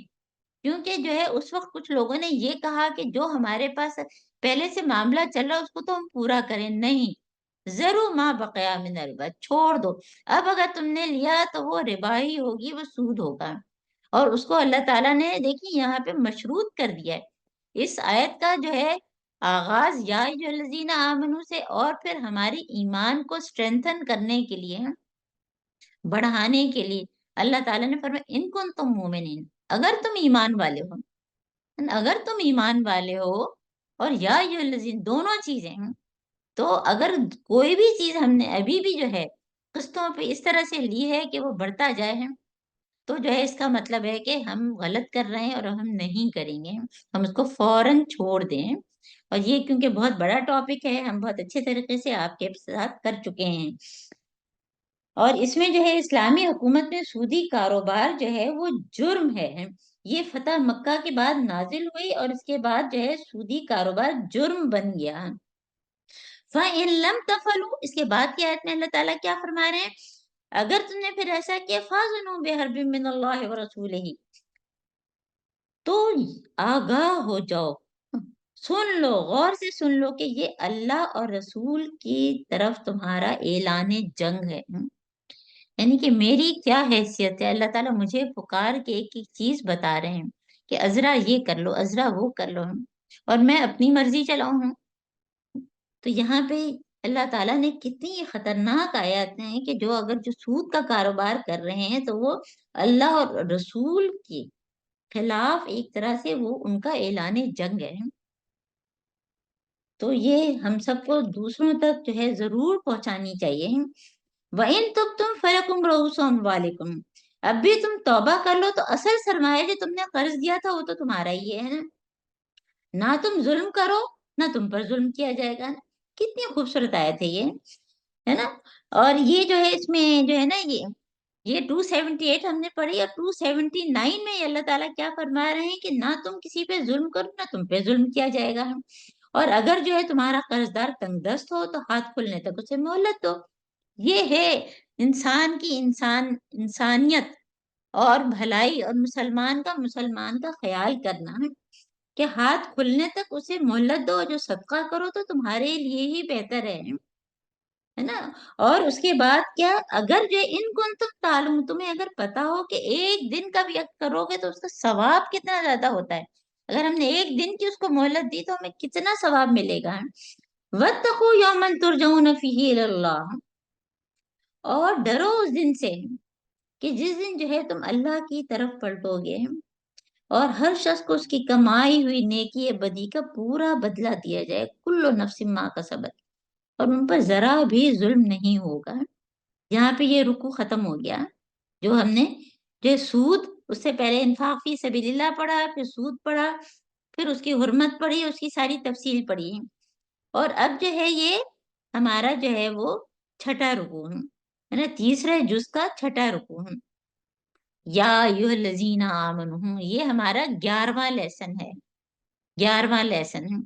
کیونکہ جو ہے اس وقت کچھ لوگوں نے یہ کہا کہ جو ہمارے پاس پہلے سے معاملہ چل رہا ہے اس کو تو ہم پورا کریں، نہیں، ضرور ماں بقیا من الربا، چھوڑ دو۔ اب اگر تم نے لیا تو وہ ربا ہی ہوگی، وہ سود ہوگا۔ اور اس کو اللہ تعالیٰ نے دیکھیں یہاں پہ مشروط کر دیا ہے۔ اس آیت کا جو ہے آغاز یا ایھا الذین آمنو سے، اور پھر ہماری ایمان کو اسٹرینتھن کرنے کے لیے، بڑھانے کے لیے اللہ تعالیٰ نے فرمایا ان کنتم مومنین، اگر تم ایمان والے ہو، اگر تم ایمان والے ہو، اور یا ایھا الذین دونوں چیزیں ہیں۔ تو اگر کوئی بھی چیز ہم نے ابھی بھی جو ہے قسطوں پہ اس طرح سے لی ہے کہ وہ بڑھتا جائے ہے، تو جو ہے اس کا مطلب ہے کہ ہم غلط کر رہے ہیں اور ہم نہیں کریں گے، ہم اس کو فوراً چھوڑ دیں۔ اور یہ کیونکہ بہت بڑا ٹاپک ہے، ہم بہت اچھے طریقے سے آپ کے ساتھ کر چکے ہیں۔ اور اس میں جو ہے اسلامی حکومت میں سودی کاروبار جو ہے وہ جرم ہے۔ یہ فتح مکہ کے بعد نازل ہوئی اور اس کے بعد جو ہے سودی کاروبار جرم بن گیا۔ فَإِن لَمْ تَفْعَلُوا، اس کے بعد کی آیت میں اللہ تعالیٰ کیا فرما رہے ہیں؟ اگر تم نے پھر ایسا کیا فَأْذَنُوا بِحَرْبٍ مِّنَ اللَّهِ وَرَسُولِهِ، تو آگاہ ہو جاؤ، سن لو، غور سے سن لو کہ یہ اللہ اور رسول کی طرف تمہارا اعلان جنگ ہے۔ یعنی کہ میری کیا حیثیت ہے، اللہ تعالیٰ مجھے پکار کے ایک ایک چیز بتا رہے ہیں کہ عذرا یہ کر لو، عذرا وہ کر لو، اور میں اپنی مرضی چلاؤں ہوں۔ تو یہاں پہ اللہ تعالیٰ نے کتنی خطرناک آیات ہیں کہ جو اگر جو سود کا کاروبار کر رہے ہیں تو وہ اللہ اور رسول کے خلاف ایک طرح سے وہ ان کا اعلان جنگ ہے۔ تو یہ ہم سب کو دوسروں تک جو ہے ضرور پہنچانی چاہیے۔ وَإِن تُبْتُمْ فَلَكُمْ رُءُوسُ أَمْوَالِكُمْ، اب بھی تم توبہ کر لو تو اصل سرمایہ جو تم نے قرض دیا تھا وہ تو تمہارا ہی ہے نا، نہ تم ظلم کرو نہ تم پر ظلم کیا جائے گا۔ کتنی خوبصورت آیت ہے یہ، ہے نا۔ اور یہ جو ہے اس میں جو ہے نا یہ 278 ہم نے پڑھی، اور 279 میں اللہ تعالیٰ کیا فرما رہے ہیں کہ نہ تم کسی پہ ظلم کرو نہ تم پہ ظلم کیا جائے گا۔ اور اگر جو ہے تمہارا قرض دار تنگ دست ہو تو ہاتھ کھلنے تک اسے مہلت دو۔ یہ ہے انسان کی انسانیت اور بھلائی، اور مسلمان کا خیال کرنا ہے کہ ہاتھ کھلنے تک اسے مہلت دو، جو صدقہ کرو تو تمہارے لیے ہی بہتر ہے نا۔ اور اس کے بعد کیا، اگر جو ان کو تم تعلم، تمہیں اگر پتا ہو کہ ایک دن کا بھی کرو گے تو اس کا ثواب کتنا زیادہ ہوتا ہے، اگر ہم نے ایک دن کی اس کو مہلت دی تو ہمیں کتنا ثواب ملے گا۔ وَاتَّقُوا يَوْمًا تُرْجَعُونَ فِيهِ إِلَى اللَّهِ، اور ڈرو اس دن سے کہ جس دن جو ہے تم اللہ کی طرف پلٹو گے، اور ہر شخص کو اس کی کمائی ہوئی نیکی یا بدی کا پورا بدلہ دیا جائے، کل نفس ما کسبت، اور ان پر ذرا بھی ظلم نہیں ہوگا۔ یہاں پہ یہ رکوع ختم ہو گیا، جو ہم نے جو سود، اس سے پہلے انفاق فی سبیل اللہ پڑھا، پھر سود پڑھا، پھر اس کی حرمت پڑھی، اس کی ساری تفصیل پڑھی، اور اب جو ہے یہ ہمارا جو ہے وہ چھٹا رکوع ہے نا، تیسرے جز کا چھٹا رکوع ہے۔ یا ایھا آمنو، یہ ہمارا 11واں لیسن ہے، 11واں لیسن ہے،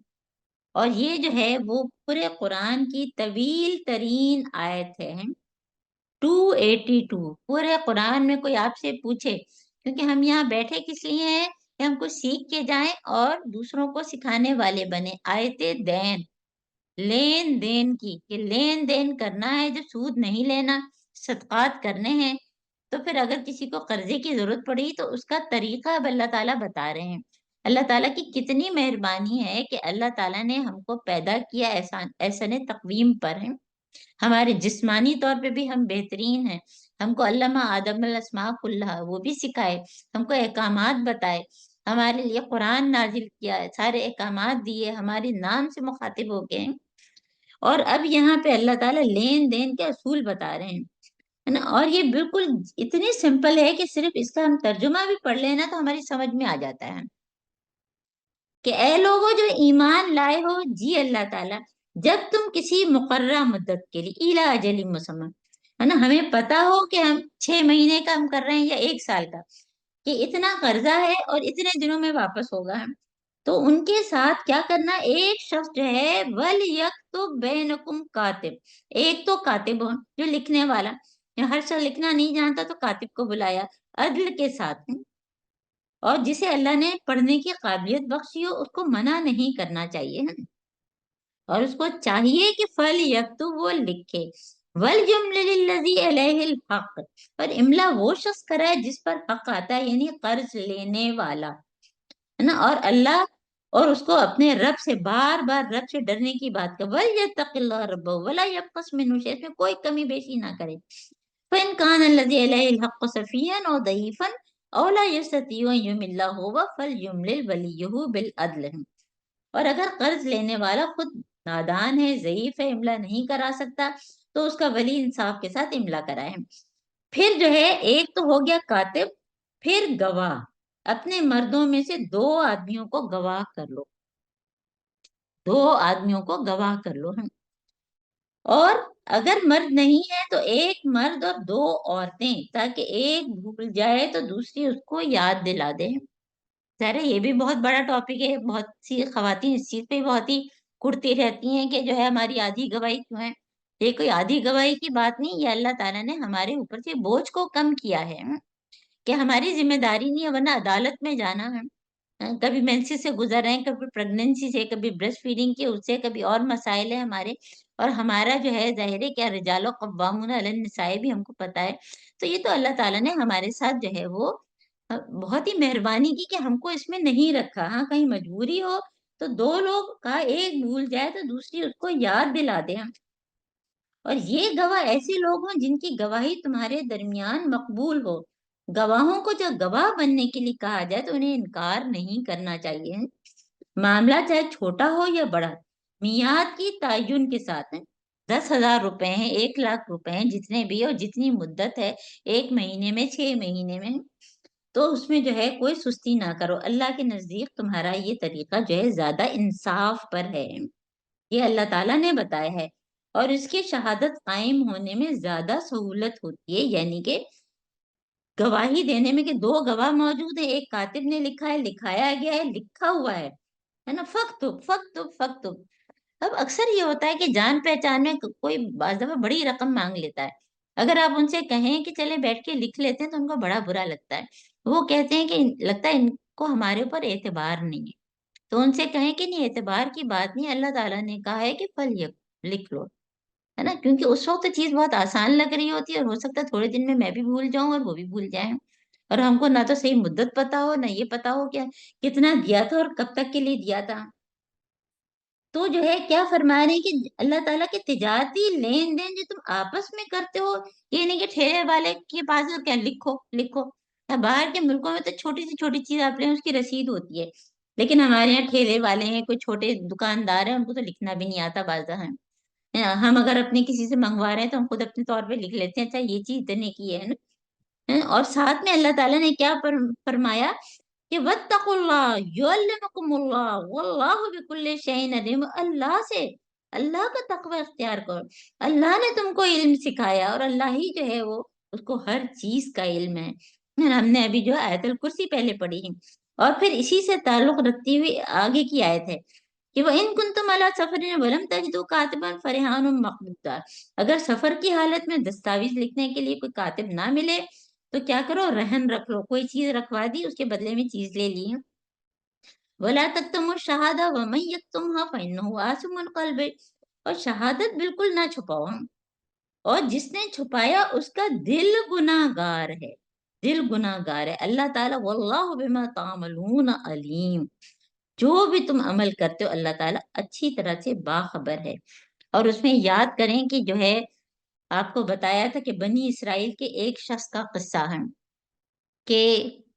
اور یہ جو ہے وہ پورے قرآن کی طویل ترین آیت ہے، 282۔ پورے قرآن میں کوئی آپ سے پوچھے، کیونکہ ہم یہاں بیٹھے کس لیے ہیں کہ ہم کو سیکھ کے جائیں اور دوسروں کو سکھانے والے بنے۔ آیت دین، لین دین کی، کہ لین دین کرنا ہے، جو سود نہیں لینا، صدقات کرنے ہیں، تو پھر اگر کسی کو قرضے کی ضرورت پڑی تو اس کا طریقہ اب اللہ تعالیٰ بتا رہے ہیں۔ اللہ تعالیٰ کی کتنی مہربانی ہے کہ اللہ تعالیٰ نے ہم کو پیدا کیا احسن تقویم پر ہیں، ہمارے جسمانی طور پہ بھی ہم بہترین ہیں، ہم کو علامہ آدم الاسماء کلھا، وہ بھی سکھائے، ہم کو احکامات بتائے، ہمارے لیے قرآن نازل کیا ہے، سارے احکامات دیے، ہمارے نام سے مخاطب ہو گئے ہیں، اور اب یہاں پہ اللہ تعالیٰ لین دین کے اصول بتا رہے ہیں، ہے نا۔ اور یہ بالکل اتنی سمپل ہے کہ صرف اس کا ہم ترجمہ بھی پڑھ لینا تو ہماری سمجھ میں آ جاتا ہے کہ اے لوگوں جو ایمان لائے ہو، جی اللہ تعالیٰ جب تم کسی مقررہ مدت کے لیے، الی اجل مسمى، ہے نا، ہمیں پتا ہو کہ ہم 6 مہینے کا ہم کر رہے ہیں یا 1 سال کا، کہ اتنا قرضہ ہے اور اتنے دنوں میں واپس ہوگا ہم، تو ان کے ساتھ کیا کرنا، ایک شخص جو ہے وَلْيَكْتُبْ بَيْنَكُمْ کاتب، ایک تو کاتب ہو جو لکھنے والا، ہر شخص لکھنا نہیں جانتا تو کاتب کو بلایا عدل کے ساتھ، اور جسے اللہ نے پڑھنے کی قابلیت بخشی ہو اس کو منع نہیں کرنا چاہیے، اور اس کو چاہیے کہ فَلْيَكْتُبْ، وہ لکھے، وَلْيُمْلِلِ الَّذِي عَلَيْهِ الْحَقُّ، اور املا وہ شخص کرائے جس پر حق آتا ہے، یعنی قرض لینے والا، ہے نا، اور اللہ اور اس کو اپنے رب سے بار بار رب سے ڈرنے کی بات کر، وَلْيَتَّقِ اللَّهَ رَبَّهُ وَلَا يَبْخَسْ مِنْهُ شَيْئًا، اس میں کوئی کمی بیشی نہ کرے، فَإِنْ كَانَ الَّذِي عَلَيْهِ الْحَقُّ سَفِيهًا أَوْ ضَعِيفًا أَوْ لَا يَسْتَطِيعُ أَنْ يُمِلَّ هُوَ فَلْيُمْلِلْ وَلِيُّهُ بِالْعَدْلِ، اور اگر قرض لینے والا خود نادان ہے، ضعیف ہے، املا نہیں کرا سکتا، تو اس کا ولی انصاف کے ساتھ املا کرائے۔ پھر جو ہے ایک تو ہو گیا کاتب، پھر گواہ، اپنے مردوں میں سے 2 آدمیوں کو گواہ کر لو، 2 آدمیوں کو گواہ کر لو، اور اگر مرد نہیں ہے تو 1 مرد اور 2 عورتیں، تاکہ ایک بھول جائے تو دوسری اس کو یاد دلا دے۔ ظاہر ہے یہ بھی بہت بڑا ٹاپک ہے، بہت سی خواتین اس چیز پہ بہت ہی کڑتی رہتی ہیں کہ جو ہے ہماری آدھی گواہی کیوں ہے۔ یہ کوئی آدھی گواہی کی بات نہیں، یہ اللہ تعالیٰ نے ہمارے اوپر سے بوجھ کو کم کیا ہے، کہ ہماری ذمہ داری نہیں ہے، ورنہ عدالت میں جانا ہے، کبھی مینسس سے گزر رہے ہیں، کبھی پریگننسی سے، کبھی بریسٹ فیڈنگ کے اس سے، کبھی اور مسائل ہیں ہمارے، اور ہمارا جو ہے ظاہر ہے کیا رجال قوامون علی النساء بھی ہم کو پتا ہے، تو یہ تو اللہ تعالیٰ نے ہمارے ساتھ جو ہے وہ بہت ہی مہربانی کی کہ ہم کو اس میں نہیں رکھا۔ ہاں کہیں مجبوری ہو تو 2 لوگ کا ایک بھول جائے تو دوسری اس کو یاد دلا دے، اور یہ گواہ ایسے لوگ ہوں جن کی گواہی تمہارے درمیان مقبول ہو۔ گواہوں کو جب گواہ بننے کے لیے کہا جائے تو انہیں انکار نہیں کرنا چاہیے، معاملہ چاہے چھوٹا ہو یا بڑا، میعاد کی تعین کے ساتھ ہے، 10,000 روپے ہیں، 1,00,000 روپے ہیں، جتنے بھی، اور جتنی مدت ہے، 1 مہینے میں، 6 مہینے میں، تو اس میں جو ہے کوئی سستی نہ کرو، اللہ کے نزدیک تمہارا یہ طریقہ جو ہے زیادہ انصاف پر ہے، یہ اللہ تعالیٰ نے بتایا ہے، اور اس کی شہادت قائم ہونے میں زیادہ سہولت ہوتی ہے، یعنی کہ گواہی دینے میں کہ 2 گواہ موجود ہیں، ایک کاتب نے لکھا ہے، لکھایا گیا ہے، لکھا ہوا ہے نا، فَاكْتُبْ فَاكْتُبْ فَاكْتُبْ۔ اب اکثر یہ ہوتا ہے کہ جان پہچان میں کوئی بعض دفعہ بڑی رقم مانگ لیتا ہے، اگر آپ ان سے کہیں کہ چلے بیٹھ کے لکھ لیتے ہیں تو ان کو بڑا برا لگتا ہے، وہ کہتے ہیں کہ لگتا ہے ان کو ہمارے اوپر اعتبار نہیں ہے، تو ان سے کہیں کہ نہیں، اعتبار کی بات نہیں، اللہ تعالیٰ نے کہا ہے کہ لکھ لو، ہے نا، کیونکہ اس وقت چیز بہت آسان لگ رہی ہوتی ہے، اور ہو سکتا ہے تھوڑے دن میں بھی بھول جاؤں اور وہ بھی بھول جائیں، اور ہم کو نہ تو صحیح مدت پتا ہو، نہ یہ پتا ہو کہ کتنا دیا تھا اور کب تک کے لیے دیا تھا۔ تو جو ہے کیا فرما رہے ہیں کہ اللہ تعالیٰ کے تجارتی لین دین جو تم آپس میں کرتے ہو، یہ نہیں کہ ٹھیلے والے کے پاس کیا لکھو لکھو، باہر کے ملکوں میں تو چھوٹی سی چھوٹی چیز آپ لیں اس کی رسید ہوتی ہے، لیکن ہمارے یہاں ٹھیلے والے ہیں، کوئی چھوٹے دکاندار ہیں، ان کو تو لکھنا بھی نہیں آتا بعض ہیں، ہم اگر اپنے کسی سے منگوا رہے ہیں تو ہم خود اپنے طور پہ لکھ لیتے ہیں، اچھا یہ چیز اتنے کی ہے نا، اور ساتھ میں اللہ تعالیٰ نے کیا فرمایا کہ وَاتَّقُوا اللَّهَ يُعَلِّمُكُمُ اللَّهُ وَاللَّهُ بِكُلِّ شَيْءٍ عَلِيمٌ، اللہ سے، اللہ کا تقوی اختیار کرو، اللہ نے تم کو علم سکھایا، اور اللہ ہی جو ہے وہ اس کو ہر چیز کا علم ہے، اور ہم نے ابھی جو ہے آیت الکرسی پہلے پڑھی ہے، اور پھر اسی سے تعلق رکھتی ہوئی آگے کی آیت ہے کہ وہ ان کنتم علی سفر ولم تجدوا کاتبا فرہان مقبوضہ، اگر سفر کی حالت میں دستاویز لکھنے کے لیے کوئی کاتب نہ ملے تو کیا کرو، رہن رکھ لو، کوئی چیز رکھوا دی، اس کے بدلے میں چیز لے لی. ولا تکتموا الشہادہ ومن یکتمها فإنہ آثم قلب، اور شہادت بالکل نہ چھپاؤ، اور جس نے چھپایا اس کا دل گناہ گار ہے، دل گناہ گار ہے. اللہ تعالیٰ واللہ بما تعملون علیم، جو بھی تم عمل کرتے ہو اللہ تعالیٰ اچھی طرح سے باخبر ہے. اور اس میں یاد کریں کہ جو ہے آپ کو بتایا تھا کہ بنی اسرائیل کے ایک شخص کا قصہ ہے کہ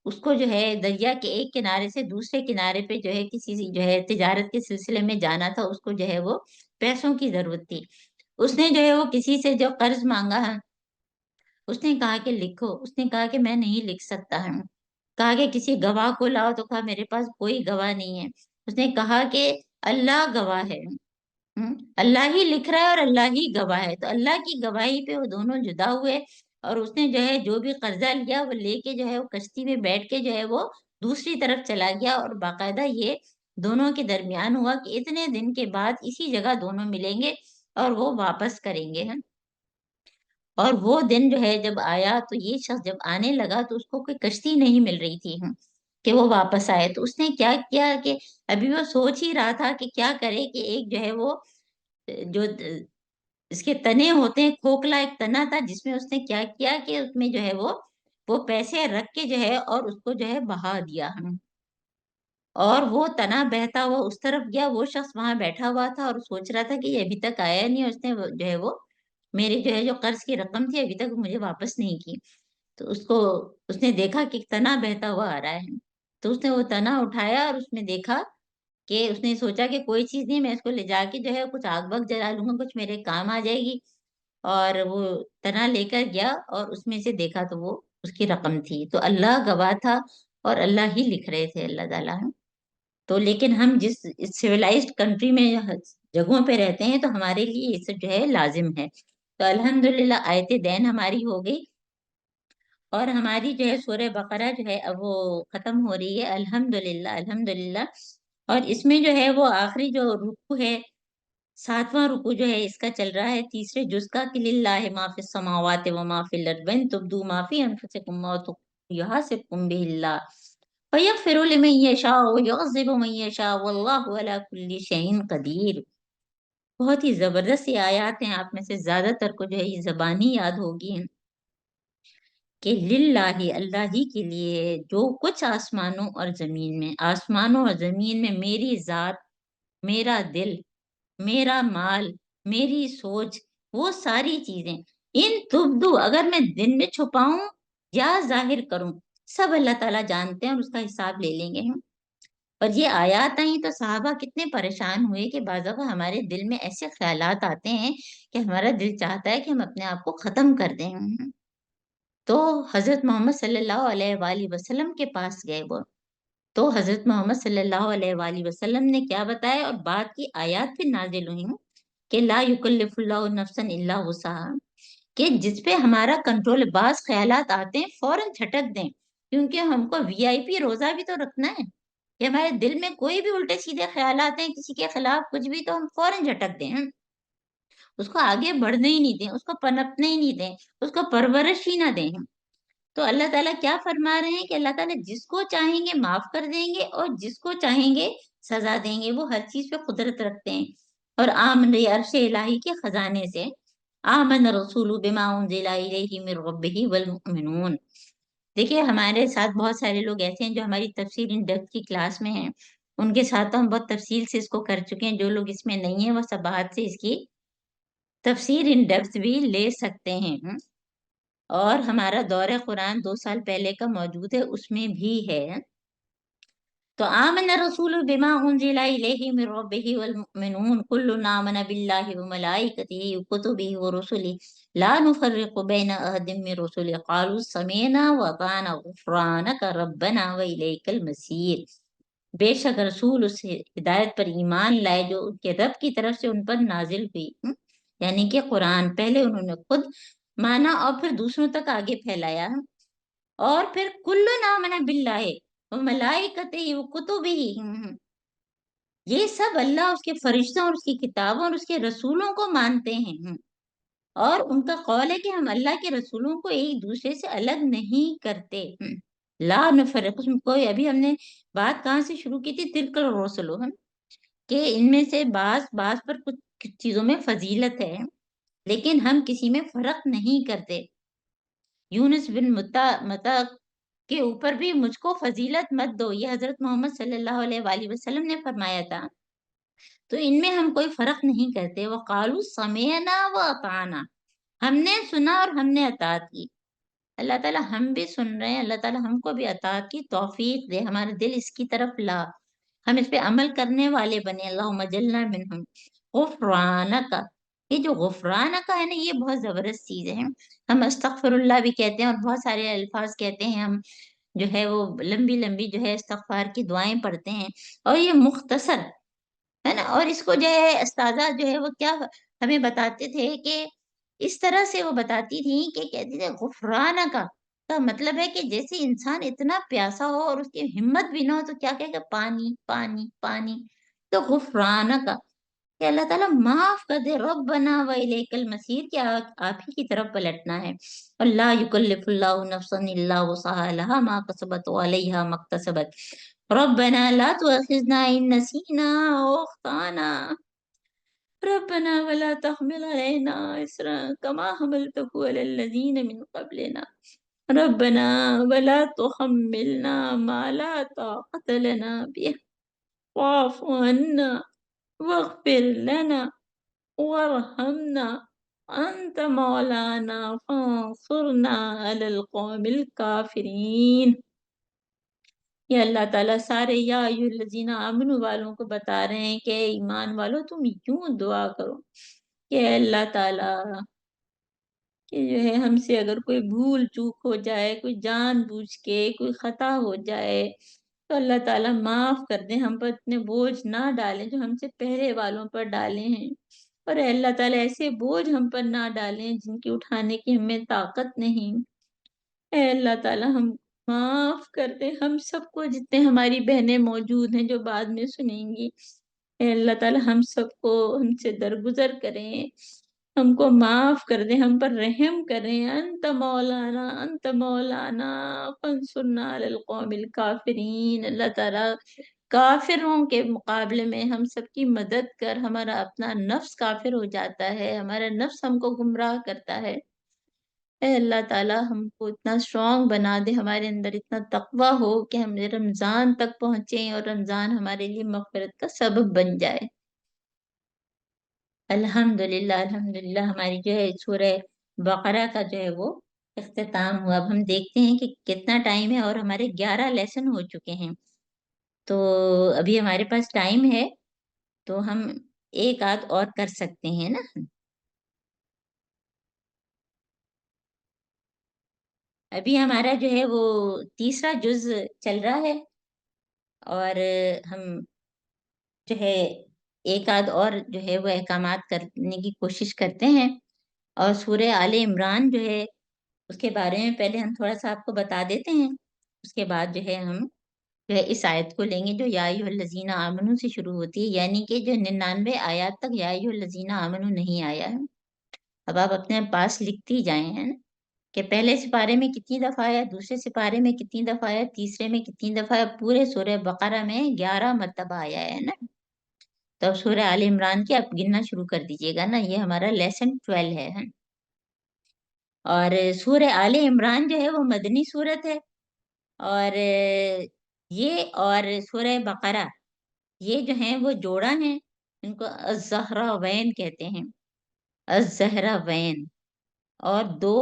اس کو جو ہے دریا کے ایک کنارے سے دوسرے کنارے پہ جو ہے کسی جو ہے تجارت کے سلسلے میں جانا تھا، اس کو جو ہے وہ پیسوں کی ضرورت تھی. اس نے جو ہے وہ کسی سے جو قرض مانگا ہے، اس نے کہا کہ لکھو، اس نے کہا کہ میں نہیں لکھ سکتا ہوں. کہا کہ کسی گواہ کو لاؤ، تو کہا میرے پاس کوئی گواہ نہیں ہے. اس نے کہا کہ اللہ گواہ ہے، اللہ ہی لکھ رہا ہے اور اللہ ہی گواہ ہے. تو اللہ کی گواہی پہ وہ دونوں جدا ہوئے، اور اس نے جو ہے جو بھی قرضہ لیا وہ لے کے جو ہے وہ کشتی میں بیٹھ کے جو ہے وہ دوسری طرف چلا گیا، اور باقاعدہ یہ دونوں کے درمیان ہوا کہ اتنے دن کے بعد اسی جگہ دونوں ملیں گے اور وہ واپس کریں گے. اور وہ دن جو ہے جب آیا تو یہ شخص جب آنے لگا تو اس کو کوئی کشتی نہیں مل رہی تھی کہ وہ واپس آئے. تو اس نے کیا کیا کہ ابھی وہ سوچ ہی رہا تھا کہ کیا کرے کہ ایک جو ہے وہ جو اس کے تنے ہوتے ہیں، کھوکھلا ایک تنا تھا جس میں اس نے کیا کیا کہ اس میں جو ہے وہ پیسے رکھ کے جو ہے اور اس کو جو ہے بہا دیا. اور وہ تنا بہتا ہوا اس طرف گیا، وہ شخص وہاں بیٹھا ہوا تھا اور سوچ رہا تھا کہ یہ ابھی تک آیا نہیں، اور اس نے جو ہے وہ میری جو ہے جو قرض کی رقم تھی ابھی تک مجھے واپس نہیں کی. تو اس نے دیکھا کہ تنا بہتا ہوا آ رہا ہے، تو اس نے وہ تنا اٹھایا اور اس میں دیکھا کہ اس نے سوچا کہ کوئی چیز نہیں، میں اس کو لے جا کے جو ہے کچھ آگ بگ جلا لوں گا، کچھ میرے کام آ جائے گی. اور وہ تنا لے کر گیا اور اس میں سے دیکھا تو وہ اس کی رقم تھی. تو اللہ گواہ تھا اور اللہ ہی لکھ رہے تھے، اللہ تعالیٰ. تو لیکن ہم جس سویلائزڈ کنٹری میں جگہوں پہ رہتے ہیں تو ہمارے لیے یہ سب جو ہے لازم ہے. تو الحمدللہ آیت دین ہماری ہو گئی، اور ہماری جو ہے سورہ بقرہ جو ہے اب وہ ختم ہو رہی ہے الحمدللہ الحمدللہ. اور اس میں جو ہے وہ آخری جو رکوع ہے، 7واں رکوع جو ہے اس کا چل رہا ہے تیسرے جز کا کہ للہ ما فی السماوات و ما فی الارض وان تبدوا ما فی انفسکم و یحاسبکم بہ اللہ فیغفر لمن یشاء ویعذب من یشاء واللہ علی کل شیء قدیر. بہت ہی زبردست یہ آیات ہیں، آپ میں سے زیادہ تر کو جو ہے یہ زبانی یاد ہوگی کہ للہ اللہ ہی کے لیے جو کچھ آسمانوں اور زمین میں، آسمانوں اور زمین میں میری ذات، میرا دل، میرا مال، میری سوچ، وہ ساری چیزیں ان تبدو، اگر میں دن میں چھپاؤں یا ظاہر کروں، سب اللہ تعالیٰ جانتے ہیں اور اس کا حساب لے لیں گے. اور یہ آیات آئیں تو صحابہ کتنے پریشان ہوئے کہ بعض اوقات ہمارے دل میں ایسے خیالات آتے ہیں کہ ہمارا دل چاہتا ہے کہ ہم اپنے آپ کو ختم کر دیں. تو حضرت محمد صلی اللہ علیہ وآلہ وسلم کے پاس گئے وہ، تو حضرت محمد صلی اللہ علیہ وآلہ وسلم نے کیا بتایا، اور بعد کی آیات پھر نازل ہوئی کہ لا یکلف اللہ نفسا الا وسعها، کہ جس پہ ہمارا کنٹرول، بعض خیالات آتے ہیں فوراً جھٹک دیں، کیونکہ ہم کو VIP روزہ بھی تو رکھنا ہے کہ ہمارے دل میں کوئی بھی الٹے سیدھے خیالات ہیں کسی کے خلاف کچھ بھی، تو ہم فوراً جھٹک دیں، اس کو آگے بڑھنے ہی نہیں دیں، اس کو پنپنے ہی نہیں دیں، اس کو پرورش ہی نہ دیں. تو اللہ تعالیٰ کیا فرما رہے ہیں کہ اللہ تعالیٰ جس کو چاہیں گے معاف کر دیں گے اور جس کو چاہیں گے سزا دیں گے، وہ ہر چیز پہ قدرت رکھتے ہیں. اور آمن عرش الہی کے خزانے سے آمن رسول بما انزل الیہ من ربہ والمؤمنون. دیکھیے ہمارے ساتھ بہت سارے لوگ ایسے ہیں جو ہماری تفسیر ان ڈیپتھ کی کلاس میں ہیں، ان کے ساتھ ہم بہت تفصیل سے اس کو کر چکے ہیں. جو لوگ اس میں نہیں ہیں وہ صباحت سے اس کی تفسیر ان ڈیپتھ بھی لے سکتے ہیں. اور ہمارا دورہ قرآن 2 سال پہلے کا موجود ہے، اس میں بھی ہے. تو آمن الرسول بما انزل الیہ من ربہ والمؤمنون کل آمن باللہ وملائکتہ وکتبہ ورسلہ لا نفرق بین احد من رسلہ قالوا سمعنا واطعنا غفرانک ربنا والیک المصیر. بے شک رسول اس ہدایت پر ایمان لائے جو ان کے رب کی طرف سے ان پر نازل ہوئی، یعنی کہ قرآن. پہلے انہوں نے خود مانا اور پھر دوسروں تک آگے پھیلایا. اور پھر کلن آمن باللہ وملائکتہ وکتبہ، یہ سب اللہ، اس کے فرشتوں اور اس کی کتابوں اور اس کے رسولوں کو مانتے ہیں، اور ان کا قول ہے کہ ہم اللہ کے رسولوں کو ایک دوسرے سے الگ نہیں کرتے، لا نفرق، اس میں کوئی، ابھی ہم نے بات کہاں سے شروع کی تھی، تلک الرسل، کہ ان میں سے بعض پر کچھ چیزوں میں فضیلت ہے لیکن ہم کسی میں فرق نہیں کرتے۔ یونس بن متا کے اوپر بھی مجھ کو فضیلت مت دو، یہ حضرت محمد صلی اللہ علیہ وآلہ وسلم نے فرمایا تھا، تو ان میں ہم کوئی فرق نہیں کرتے۔ وقالوا سمعنا واطعنا، ہم نے سنا اور ہم نے اطاعت کی۔ اللہ تعالیٰ ہم بھی سن رہے ہیں، اللہ تعالیٰ ہم کو بھی اطاعت کی توفیق دے، ہمارے دل اس کی طرف لا، ہم اس پہ عمل کرنے والے بنے۔ اللہم اجعلنا منہم۔ غفرانک، یہ جو غفرانک ہے نا، یہ بہت زبردست چیز ہے۔ ہم استغفر اللہ بھی کہتے ہیں اور بہت سارے الفاظ کہتے ہیں، ہم جو ہے وہ لمبی لمبی جو ہے استغفار کی دعائیں پڑھتے ہیں، اور یہ مختصر ہے نا، اور اس کو جو ہے استاذہ جو ہے وہ کیا ہمیں بتاتے تھے کہ اس طرح سے وہ بتاتی تھی کہ کہتی تھے غفرانہ کا مطلب ہے کہ جیسے انسان اتنا پیاسا ہو اور اس کی ہمت بھی نہ ہو تو کیا کہے گا، پانی پانی پانی، تو غفرانہ کا کہ اللہ تعالیٰ معاف کر دے، ربنا و الیک المصیر، کہ آپ ہی کی طرف پلٹنا ہے۔ اللہ یکلف اللہ نفسا الا وسعها لها ما کسبت وعلیہا ما اکتسبت، ربنا لا تؤاخذنا ان نسینا او اخطانا، ربنا ولا تحمل علينا إصرا كما حملته على الذين من قبلنا، ربنا ولا تحملنا ما لا طاقة لنا به واعف عنا واغفر لنا وارحمنا أنت مولانا فانصرنا على القوم الكافرين۔ یہ اللہ تعالیٰ سارے یا ایھا الذین آمنوا والوں کو بتا رہے ہیں کہ ایمان والوں تم یوں دعا کرو کہ اے اللہ تعالیٰ، کہ جو ہے ہم سے اگر کوئی بھول چوک ہو جائے، کوئی جان بوجھ کے کوئی خطا ہو جائے تو اللہ تعالیٰ معاف کر دیں، ہم پر اتنے بوجھ نہ ڈالیں جو ہم سے پہلے والوں پر ڈالے ہیں، اور اے اللہ تعالیٰ ایسے بوجھ ہم پر نہ ڈالیں جن کی اٹھانے کی ہمیں طاقت نہیں۔ اے اللہ تعالیٰ ہم معاف کر دے ہم سب کو، جتنے ہماری بہنیں موجود ہیں جو بعد میں سنیں گی، اے اللہ تعالیٰ ہم سب کو ہم سے درگزر کریں، ہم کو معاف کر دیں، ہم پر رحم کریں۔ انت مولانا فانصرنا علی القوم الکافرین، اللہ تعالیٰ کافروں کے مقابلے میں ہم سب کی مدد کر، ہمارا اپنا نفس کافر ہو جاتا ہے، ہمارا نفس ہم کو گمراہ کرتا ہے، اے اللہ تعالیٰ ہم کو اتنا اسٹرانگ بنا دے، ہمارے اندر اتنا تقویٰ ہو کہ ہم رمضان تک پہنچیں اور رمضان ہمارے لیے مغفرت کا سبب بن جائے۔ الحمدللہ الحمدللہ، ہماری جو ہے سورہ بقرہ کا جو ہے وہ اختتام ہوا۔ اب ہم دیکھتے ہیں کہ کتنا ٹائم ہے، اور ہمارے 11 لیسن ہو چکے ہیں، تو ابھی ہمارے پاس ٹائم ہے تو ہم ایک آدھ اور کر سکتے ہیں نا۔ ابھی ہمارا جو ہے وہ تیسرا جز چل رہا ہے، اور ہم جو ہے ایک آدھ اور جو ہے وہ احکامات کرنے کی کوشش کرتے ہیں، اور سورہ آل عمران جو ہے اس کے بارے میں پہلے ہم تھوڑا سا آپ کو بتا دیتے ہیں، اس کے بعد جو ہے ہم جو ہے اس آیت کو لیں گے جو یا ایھا الذین آمنوا سے شروع ہوتی ہے، یعنی کہ جو 99 آیات تک یا ایھا الذین آمنوا نہیں آیا ہے۔ اب آپ اپنے پاس لکھتی جائیں، ہے نا، کہ پہلے سپارے میں کتنی دفعہ آیا، دوسرے سپارے میں کتنی دفعہ آیا، تیسرے میں کتنی دفعہ آیا، پورے سورہ بقرہ میں 11 مرتبہ آیا ہے نا۔ تو اب سورہ آل عمران کی آپ گننا شروع کر دیجئے گا نا، یہ ہمارا لیسن 12 ہے۔ اور سورہ آل عمران جو ہے وہ مدنی سورت ہے، اور یہ اور سورہ بقرہ یہ جو ہیں وہ جوڑا ہیں، ان کو الزہراوین کہتے ہیں، الزہراوین، اور دو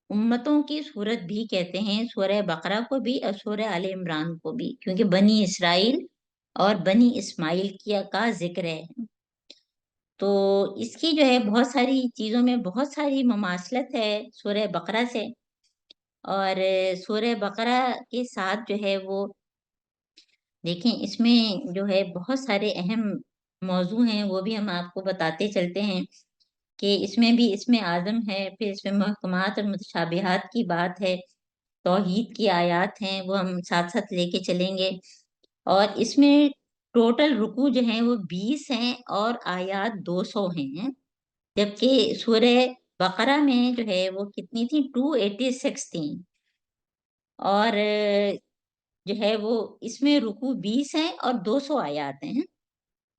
امتوں کی صورت بھی کہتے ہیں، سورہ بقرہ کو بھی اور سورہ آل عمران کو بھی، کیونکہ بنی اسرائیل اور بنی اسماعیل کا ذکر ہے۔ تو اس کی جو ہے بہت ساری چیزوں میں بہت ساری مماثلت ہے سورہ بقرہ سے، اور سورہ بقرہ کے ساتھ جو ہے وہ دیکھیں اس میں جو ہے بہت سارے اہم موضوع ہیں، وہ بھی ہم آپ کو بتاتے چلتے ہیں کہ اس میں بھی اسم اعظم ہے، پھر اس میں محکمات اور متشابہات کی بات ہے، توحید کی آیات ہیں وہ ہم ساتھ ساتھ لے کے چلیں گے، اور اس میں ٹوٹل رکوع جو ہیں وہ 20 ہیں اور آیات 200 ہیں، جبکہ سورہ بقرہ میں جو ہے وہ کتنی تھی 286 تھیں، اور جو ہے وہ اس میں رکوع 20 ہیں اور 200 آیات ہیں،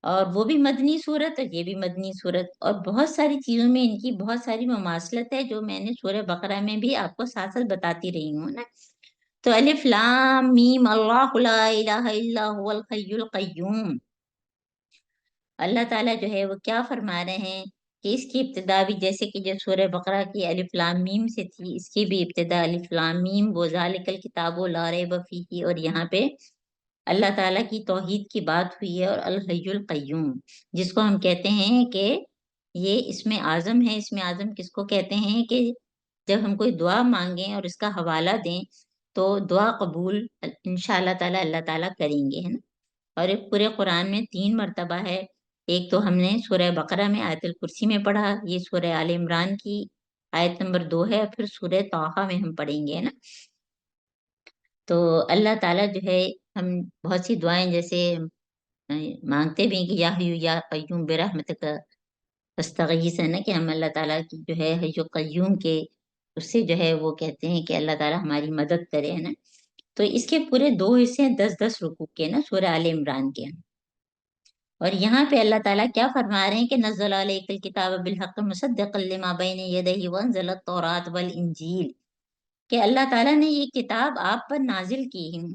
اور وہ بھی مدنی صورت اور یہ بھی مدنی صورت، اور بہت ساری چیزوں میں ان کی بہت ساری مماثلت ہے جو میں نے سورہ بقرہ میں بھی آپ کو ساتھ ساتھ بتاتی رہی ہوں نا۔ تو الف لام میم اللہ لا الہ الا هو الحی القیوم، اللہ تعالیٰ جو ہے وہ کیا فرما رہے ہیں کہ اس کی ابتدا بھی جیسے کہ جو سورہ بقرہ کی الف لام میم سے تھی، اس کی بھی ابتدا الف لام میم وذالک الکتاب لا ریب فیہ، اور یہاں پہ اللہ تعالیٰ کی توحید کی بات ہوئی ہے، اور الحی القیوم جس کو ہم کہتے ہیں کہ یہ اسم اعظم ہے۔ اسم اعظم کس کو کہتے ہیں کہ جب ہم کوئی دعا مانگیں اور اس کا حوالہ دیں تو دعا قبول انشاءاللہ تعالیٰ اللہ تعالیٰ کریں گے، ہے نا۔ اور ایک پورے قرآن میں 3 مرتبہ ہے، ایک تو ہم نے سورہ بقرہ میں آیت الکرسی میں پڑھا، یہ سورہ آل عمران کی آیت نمبر 2 ہے، پھر سورہ طٰہٰ میں ہم پڑھیں گے نا۔ تو اللہ تعالیٰ جو ہے ہم بہت سی دعائیں جیسے مانگتے بھی ہیں کہ یا حیو یا قیوم برحمتک استغیث، ہے نا، کہ ہم اللہ تعالیٰ کی جو ہے حی و قیوم کے اس سے جو ہے وہ کہتے ہیں کہ اللہ تعالیٰ ہماری مدد کرے، ہے نا۔ تو اس کے پورے 2 حصے ہیں 10-10 رکوع کے نا، سورہ آل عمران کے، اور یہاں پہ اللہ تعالیٰ کیا فرما رہے ہیں کہ نزل علیک الکتاب بالحق مصدقا لما بین یدیہ وانزل التوراۃ والانجیل، کہ اللہ تعالیٰ نے یہ کتاب آپ پر نازل کی ہے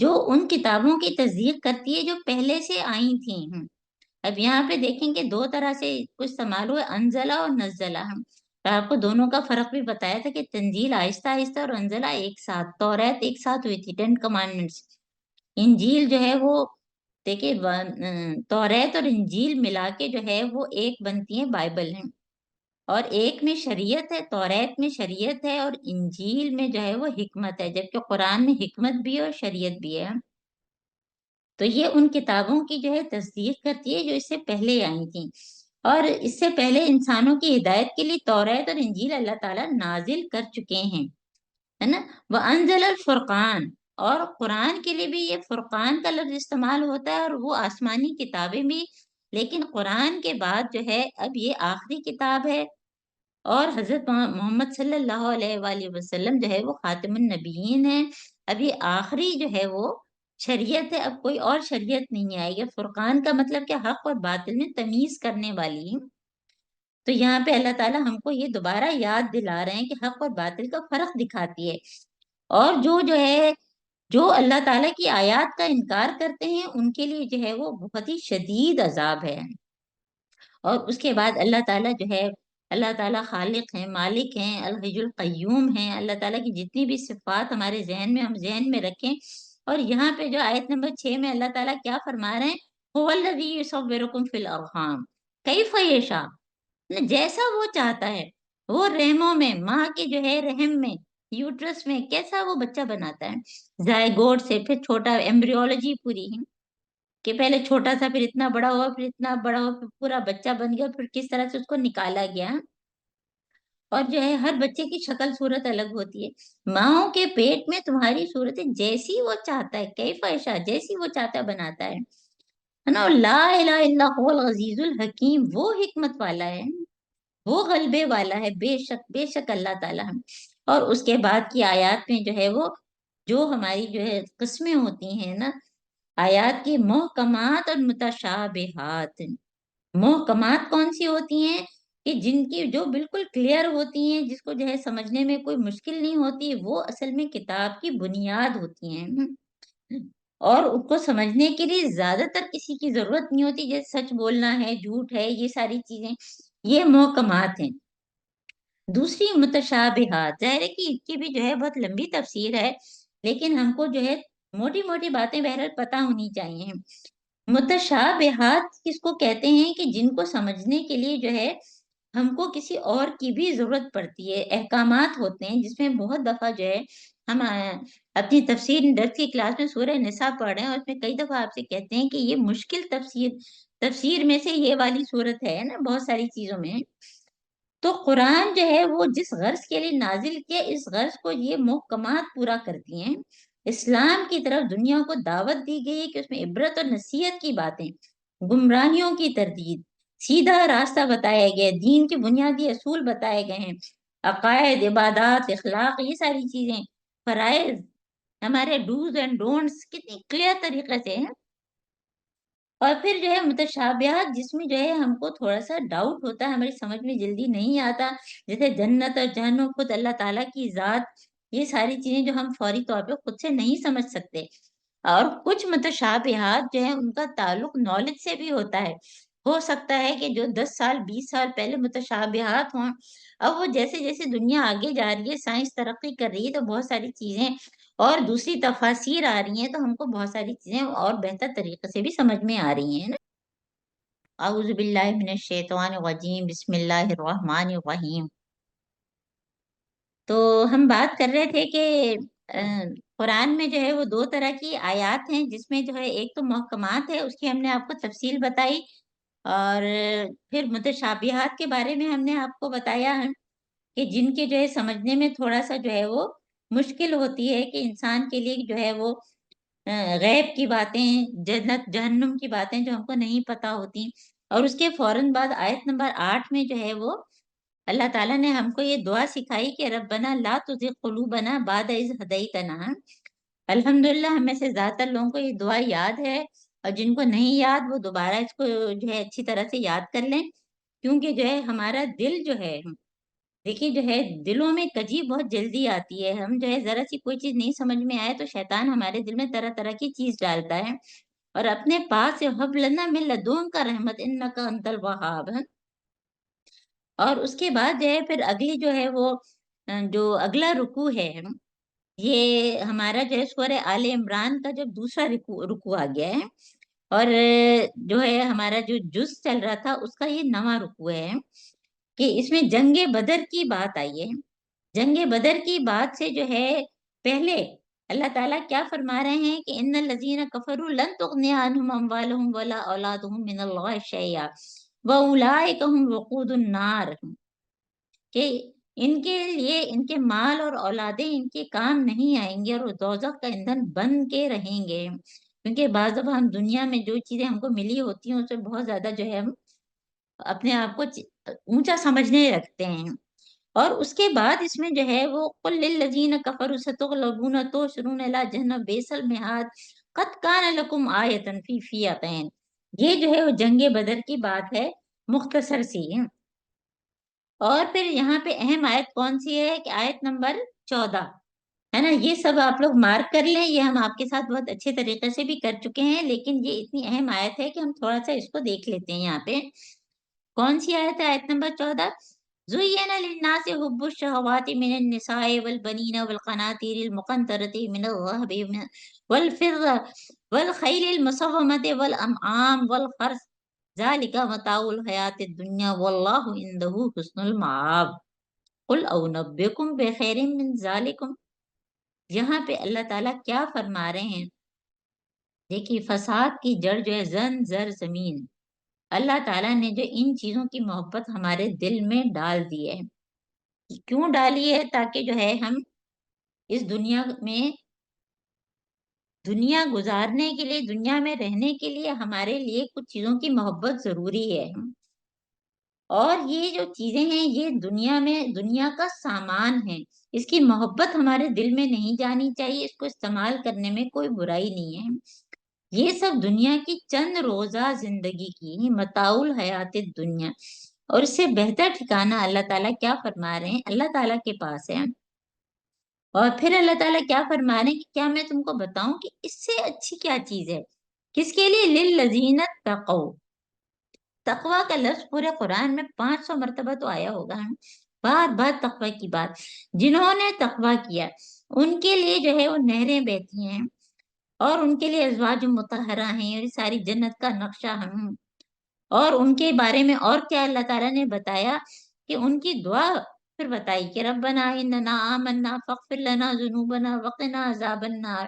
جو ان کتابوں کی تصدیق کرتی ہے جو پہلے سے آئی تھیں۔ اب یہاں پہ دیکھیں کہ 2 طرح سے کچھ استعمال ہوئے، انزلہ اور نزلہ، تو آپ کو دونوں کا فرق بھی بتایا تھا کہ تنزیل آہستہ آہستہ اور انزلہ ایک ساتھ، توریت ایک ساتھ ہوئی تھی 10 کمانڈمنٹس، انجیل جو ہے وہ دیکھیں توریت اور انجیل ملا کے جو ہے وہ ایک بنتی ہیں بائبل ہیں، اور ایک میں شریعت ہے، توریت میں شریعت ہے اور انجیل میں جو ہے وہ حکمت ہے، جبکہ قرآن میں حکمت بھی ہے اور شریعت بھی ہے۔ تو یہ ان کتابوں کی جو ہے تصدیق کرتی ہے جو اس سے پہلے آئی تھیں، اور اس سے پہلے انسانوں کی ہدایت کے لیے توریت اور انجیل اللہ تعالیٰ نازل کر چکے ہیں، ہے نا۔ وَأَنزَلَ الْفُرْقَانَ، اور قرآن کے لیے بھی یہ فرقان کا لفظ استعمال ہوتا ہے، اور وہ آسمانی کتابیں بھی، لیکن قرآن کے بعد جو ہے اب یہ آخری کتاب ہے، اور حضرت محمد صلی اللہ علیہ وآلہ وسلم جو ہے وہ خاتم النبیین ہیں، اب یہ آخری جو ہے وہ شریعت ہے، اب کوئی اور شریعت نہیں آئے گی۔ فرقان کا مطلب کہ حق اور باطل میں تمیز کرنے والی ہے۔ تو یہاں پہ اللہ تعالیٰ ہم کو یہ دوبارہ یاد دلا رہے ہیں کہ حق اور باطل کا فرق دکھاتی ہے، اور جو ہے جو اللہ تعالیٰ کی آیات کا انکار کرتے ہیں ان کے لیے جو ہے وہ بہت ہی شدید عذاب ہے۔ اور اس کے بعد اللہ تعالیٰ جو ہے اللہ تعالیٰ خالق ہیں، مالک ہیں، الحی القیوم ہیں، اللہ تعالیٰ کی جتنی بھی صفات ہمارے ذہن میں ہم ذہن میں رکھیں، اور یہاں پہ جو آیت نمبر 6 میں اللہ تعالیٰ کیا فرما رہے ہیں، هو الذی یصورکم فی الارحام کیف یشاء، جیسا وہ چاہتا ہے وہ رحموں میں، ماں کے جو ہے رحم میں، یوٹرس میں کیسا وہ بچہ بناتا ہے، زائگوٹ سے، پھر چھوٹا ایمبریولوجی پوری ہے کہ پہلے چھوٹا سا، پھر اتنا بڑا ہوا، پھر اتنا بڑا ہوا، پھر پورا بچہ بن گیا، پھر کس طرح سے اس کو نکالا گیا، اور جو ہے ہر بچے کی شکل صورت الگ ہوتی ہے، ماؤں کے پیٹ میں تمہاری صورت جیسی وہ چاہتا ہے، کیف یشاء جیسی وہ چاہتا ہے بناتا ہے نا۔ لا الہ الا هو العزیز الحکیم، وہ حکمت والا ہے، وہ غلبے والا ہے، بے شک اللہ تعالیٰ ہے۔ اور اس کے بعد کی آیات میں جو ہے وہ جو ہماری جو ہے قسمیں ہوتی ہیں نا آیات کی، محکمات اور متشابہات۔ محکمات کون سی ہوتی ہیں کہ جن کی جو بالکل کلیئر ہوتی ہیں، جس کو جو ہے سمجھنے میں کوئی مشکل نہیں ہوتی، وہ اصل میں کتاب کی بنیاد ہوتی ہیں، اور اس کو سمجھنے کے لیے زیادہ تر کسی کی ضرورت نہیں ہوتی، جیسے سچ بولنا ہے، جھوٹ ہے، یہ ساری چیزیں یہ محکمات ہیں۔ دوسری متشابہات، ظاہر ہے کہ اس کی بھی جو ہے بہت لمبی تفسیر ہے، لیکن ہم کو جو ہے موٹی موٹی باتیں بہرحال پتہ ہونی چاہیے۔ متشابہات کس کو کہتے ہیں کہ جن کو سمجھنے کے لیے جو ہے ہم کو کسی اور کی بھی ضرورت پڑتی ہے، احکامات ہوتے ہیں جس میں بہت دفعہ جو ہے ہم اپنی تفسیر درس کی کلاس میں سورہ نساء پڑھ رہے ہیں، اور اس میں کئی دفعہ آپ سے کہتے ہیں کہ یہ مشکل تفسیر میں سے یہ والی صورت ہے نا بہت ساری چیزوں میں، تو قرآن جو ہے وہ جس غرض کے لیے نازل کیا، اس غرض کو یہ محکمات پورا کرتی ہیں. اسلام کی طرف دنیا کو دعوت دی گئی ہے کہ اس میں عبرت اور نصیحت کی باتیں، گمراہیوں کی تردید، سیدھا راستہ بتایا گیا، دین کے بنیادی اصول بتائے گئے ہیں، عقائد، عبادات، اخلاق، یہ ساری چیزیں، فرائض، ہمارے ڈوز اینڈ ڈونٹس کتنی کلیئر طریقے سے ہیں. اور پھر جو ہے متشابہات، جس میں جو ہے ہم کو تھوڑا سا ڈاؤٹ ہوتا ہے، ہماری سمجھ میں جلدی نہیں آتا، جیسے جنت اور جہنم، خود اللہ تعالیٰ کی ذات، یہ ساری چیزیں جو ہم فوری طور پہ خود سے نہیں سمجھ سکتے. اور کچھ متشابہات جو ہیں ان کا تعلق نالج سے بھی ہوتا ہے. ہو سکتا ہے کہ جو 10 سال 20 سال پہلے متشابہات ہوں، اب وہ جیسے جیسے دنیا آگے جا رہی ہے، سائنس ترقی کر رہی ہے، تو بہت ساری چیزیں اور دوسری تفاسیر آ رہی ہیں، تو ہم کو بہت ساری چیزیں اور بہتر طریقے سے بھی سمجھ میں آ رہی ہیں نا. اعوذ باللہ من الشیطان الرجیم، بسم اللہ الرحمن الرحیم. تو ہم بات کر رہے تھے کہ قرآن میں جو ہے وہ 2 طرح کی آیات ہیں، جس میں جو ہے ایک تو محکمات ہے، اس کی ہم نے آپ کو تفصیل بتائی، اور پھر متشابہات کے بارے میں ہم نے آپ کو بتایا ہے کہ جن کے جو ہے سمجھنے میں تھوڑا سا جو ہے وہ مشکل ہوتی ہے، کہ انسان کے لیے جو ہے وہ غیب کی باتیں، جنت جہنم کی باتیں جو ہم کو نہیں پتا ہوتی. اور اس کے فوراً بعد آیت نمبر 8 میں جو ہے وہ اللہ تعالیٰ نے ہم کو یہ دعا سکھائی کہ ربنا لا تزغ قلوبنا بعد اذ ہدیتنا. الحمدللہ ہم میں سے زیادہ تر لوگوں کو یہ دعا یاد ہے، اور جن کو نہیں یاد وہ دوبارہ اس کو جو ہے اچھی طرح سے یاد کر لیں. کیونکہ جو ہے ہمارا دل جو ہے، دیکھیے جو ہے دلوں میں کجی بہت جلدی آتی ہے. ہم جو ہے ذرا سی کوئی چیز نہیں سمجھ میں آئے تو شیطان ہمارے دل میں طرح طرح کی چیز ڈالتا ہے. اور اپنے پاس سے حب لنا من لدنک رحمت انک انت الوہاب. اور اس کے بعد جو ہے پھر اگلی جو ہے وہ جو اگلا رکوع ہے، یہ ہمارا جو ہے سورہ آل عمران کا جب دوسرا رکوع آ گیا ہے، اور جو ہے ہمارا جو جز چل رہا تھا اس کا یہ 9واں رکوع ہے، کہ اس میں جنگ بدر کی بات آئی ہے. جنگ بدر کی بات سے جو ہے پہلے اللہ تعالیٰ کیا فرما رہے ہیں کہ ان الذین کفروا لن تغنی عنہم اموالہم ولا اولادہم من اللہ شیئا واولئک هم وقود النار. کہ ان کے لیے ان کے مال اور اولادیں ان کے کام نہیں آئیں گے، اور وہ دوزخ کا ایندھن بن کے رہیں گے. کیونکہ بعض دفعہ ہم دنیا میں جو چیزیں ہم کو ملی ہوتی ہیں اس سے بہت زیادہ جو ہے ہم اپنے آپ کو اونچا سمجھنے رکھتے ہیں. اور اس کے بعد اس میں جو ہے وہ قل للذین کفروا ستغلبون تحشرون الی جہنم بئس المہاد قد کان لکم آیۃ فی فئتین. یہ جو ہے وہ جنگ بدر کی بات ہے، مختصر سی. اور پھر یہاں پہ اہم آیت کون سی ہے کہ آیت نمبر 14 ہے نا. یہ سب آپ لوگ مارک کر لیں، یہ ہم آپ کے ساتھ بہت اچھے طریقے سے بھی کر چکے ہیں، لیکن یہ اتنی اہم آیت ہے کہ ہم تھوڑا سا اس کو دیکھ لیتے ہیں. یہاں پہ کون سی آیت ہے؟ آیت نمبر 14. زُيِّنَ لِلنَّاسِ حُبُّ الشَّهَوَاتِ مِنَ النِّسَاءِ وَالْبَنِينَ وَالْقَنَاطِيرِ الْمُقَنطَرَةِ مِنَ الذَّهَبِ وَالْفِضَّةِ وَالْخَيْلِ الْمُسَوَّمَةِ وَالْأَنْعَامِ وَالْحَرْثِ ذَلِكَ مَتَاعُ الْحَيَاةِ الدُّنْيَا وَاللَّهُ عِندَهُ حُسْنُ الْمَآبِ قُلْ أُنَبِّئُكُم بِخَيْرٍ مِّن ذَلِكُمْ. یہاں پہ اللہ تعالیٰ کیا فرما رہے ہیں؟ دیکھیے فساد کی جڑ جو ہے زر زمین. اللہ تعالیٰ نے جو ان چیزوں کی محبت ہمارے دل میں ڈال دی ہے. کیوں ڈالی ہے؟ تاکہ جو ہے ہم اس دنیا میں دنیا گزارنے کے لیے، دنیا میں رہنے کے لیے ہمارے لیے کچھ چیزوں کی محبت ضروری ہے. اور یہ جو چیزیں ہیں یہ دنیا میں دنیا کا سامان ہے، اس کی محبت ہمارے دل میں نہیں جانی چاہیے. اس کو استعمال کرنے میں کوئی برائی نہیں ہے. یہ سب دنیا کی چند روزہ زندگی کی متاع الحیات الدنیا، اور اس سے بہتر ٹھکانہ اللہ تعالیٰ کیا فرما رہے ہیں؟ اللہ تعالیٰ کے پاس ہے. اور پھر اللہ تعالیٰ کیا فرما رہے ہیں کہ کیا میں تم کو بتاؤں کہ اس سے اچھی کیا چیز ہے؟ کس کے لیے؟ للذین اتقوا. تقوی کا لفظ پورے قرآن میں 500 مرتبہ تو آیا ہوگا. بار بار تقوی کی بات. جنہوں نے تقوی کیا ان کے لیے جو ہے وہ نہریں بہتی ہیں، اور ان کے لیے ازواج مطہرہ ہیں، اور یہ ساری جنت کا نقشہ ہم. اور ان کے بارے میں اور کیا اللہ تعالیٰ نے بتایا کہ ان کی دعا پھر بتائی کہ ربنا اننا آمنا فاغفر لنا ذنوبنا وقنا عذاب النار.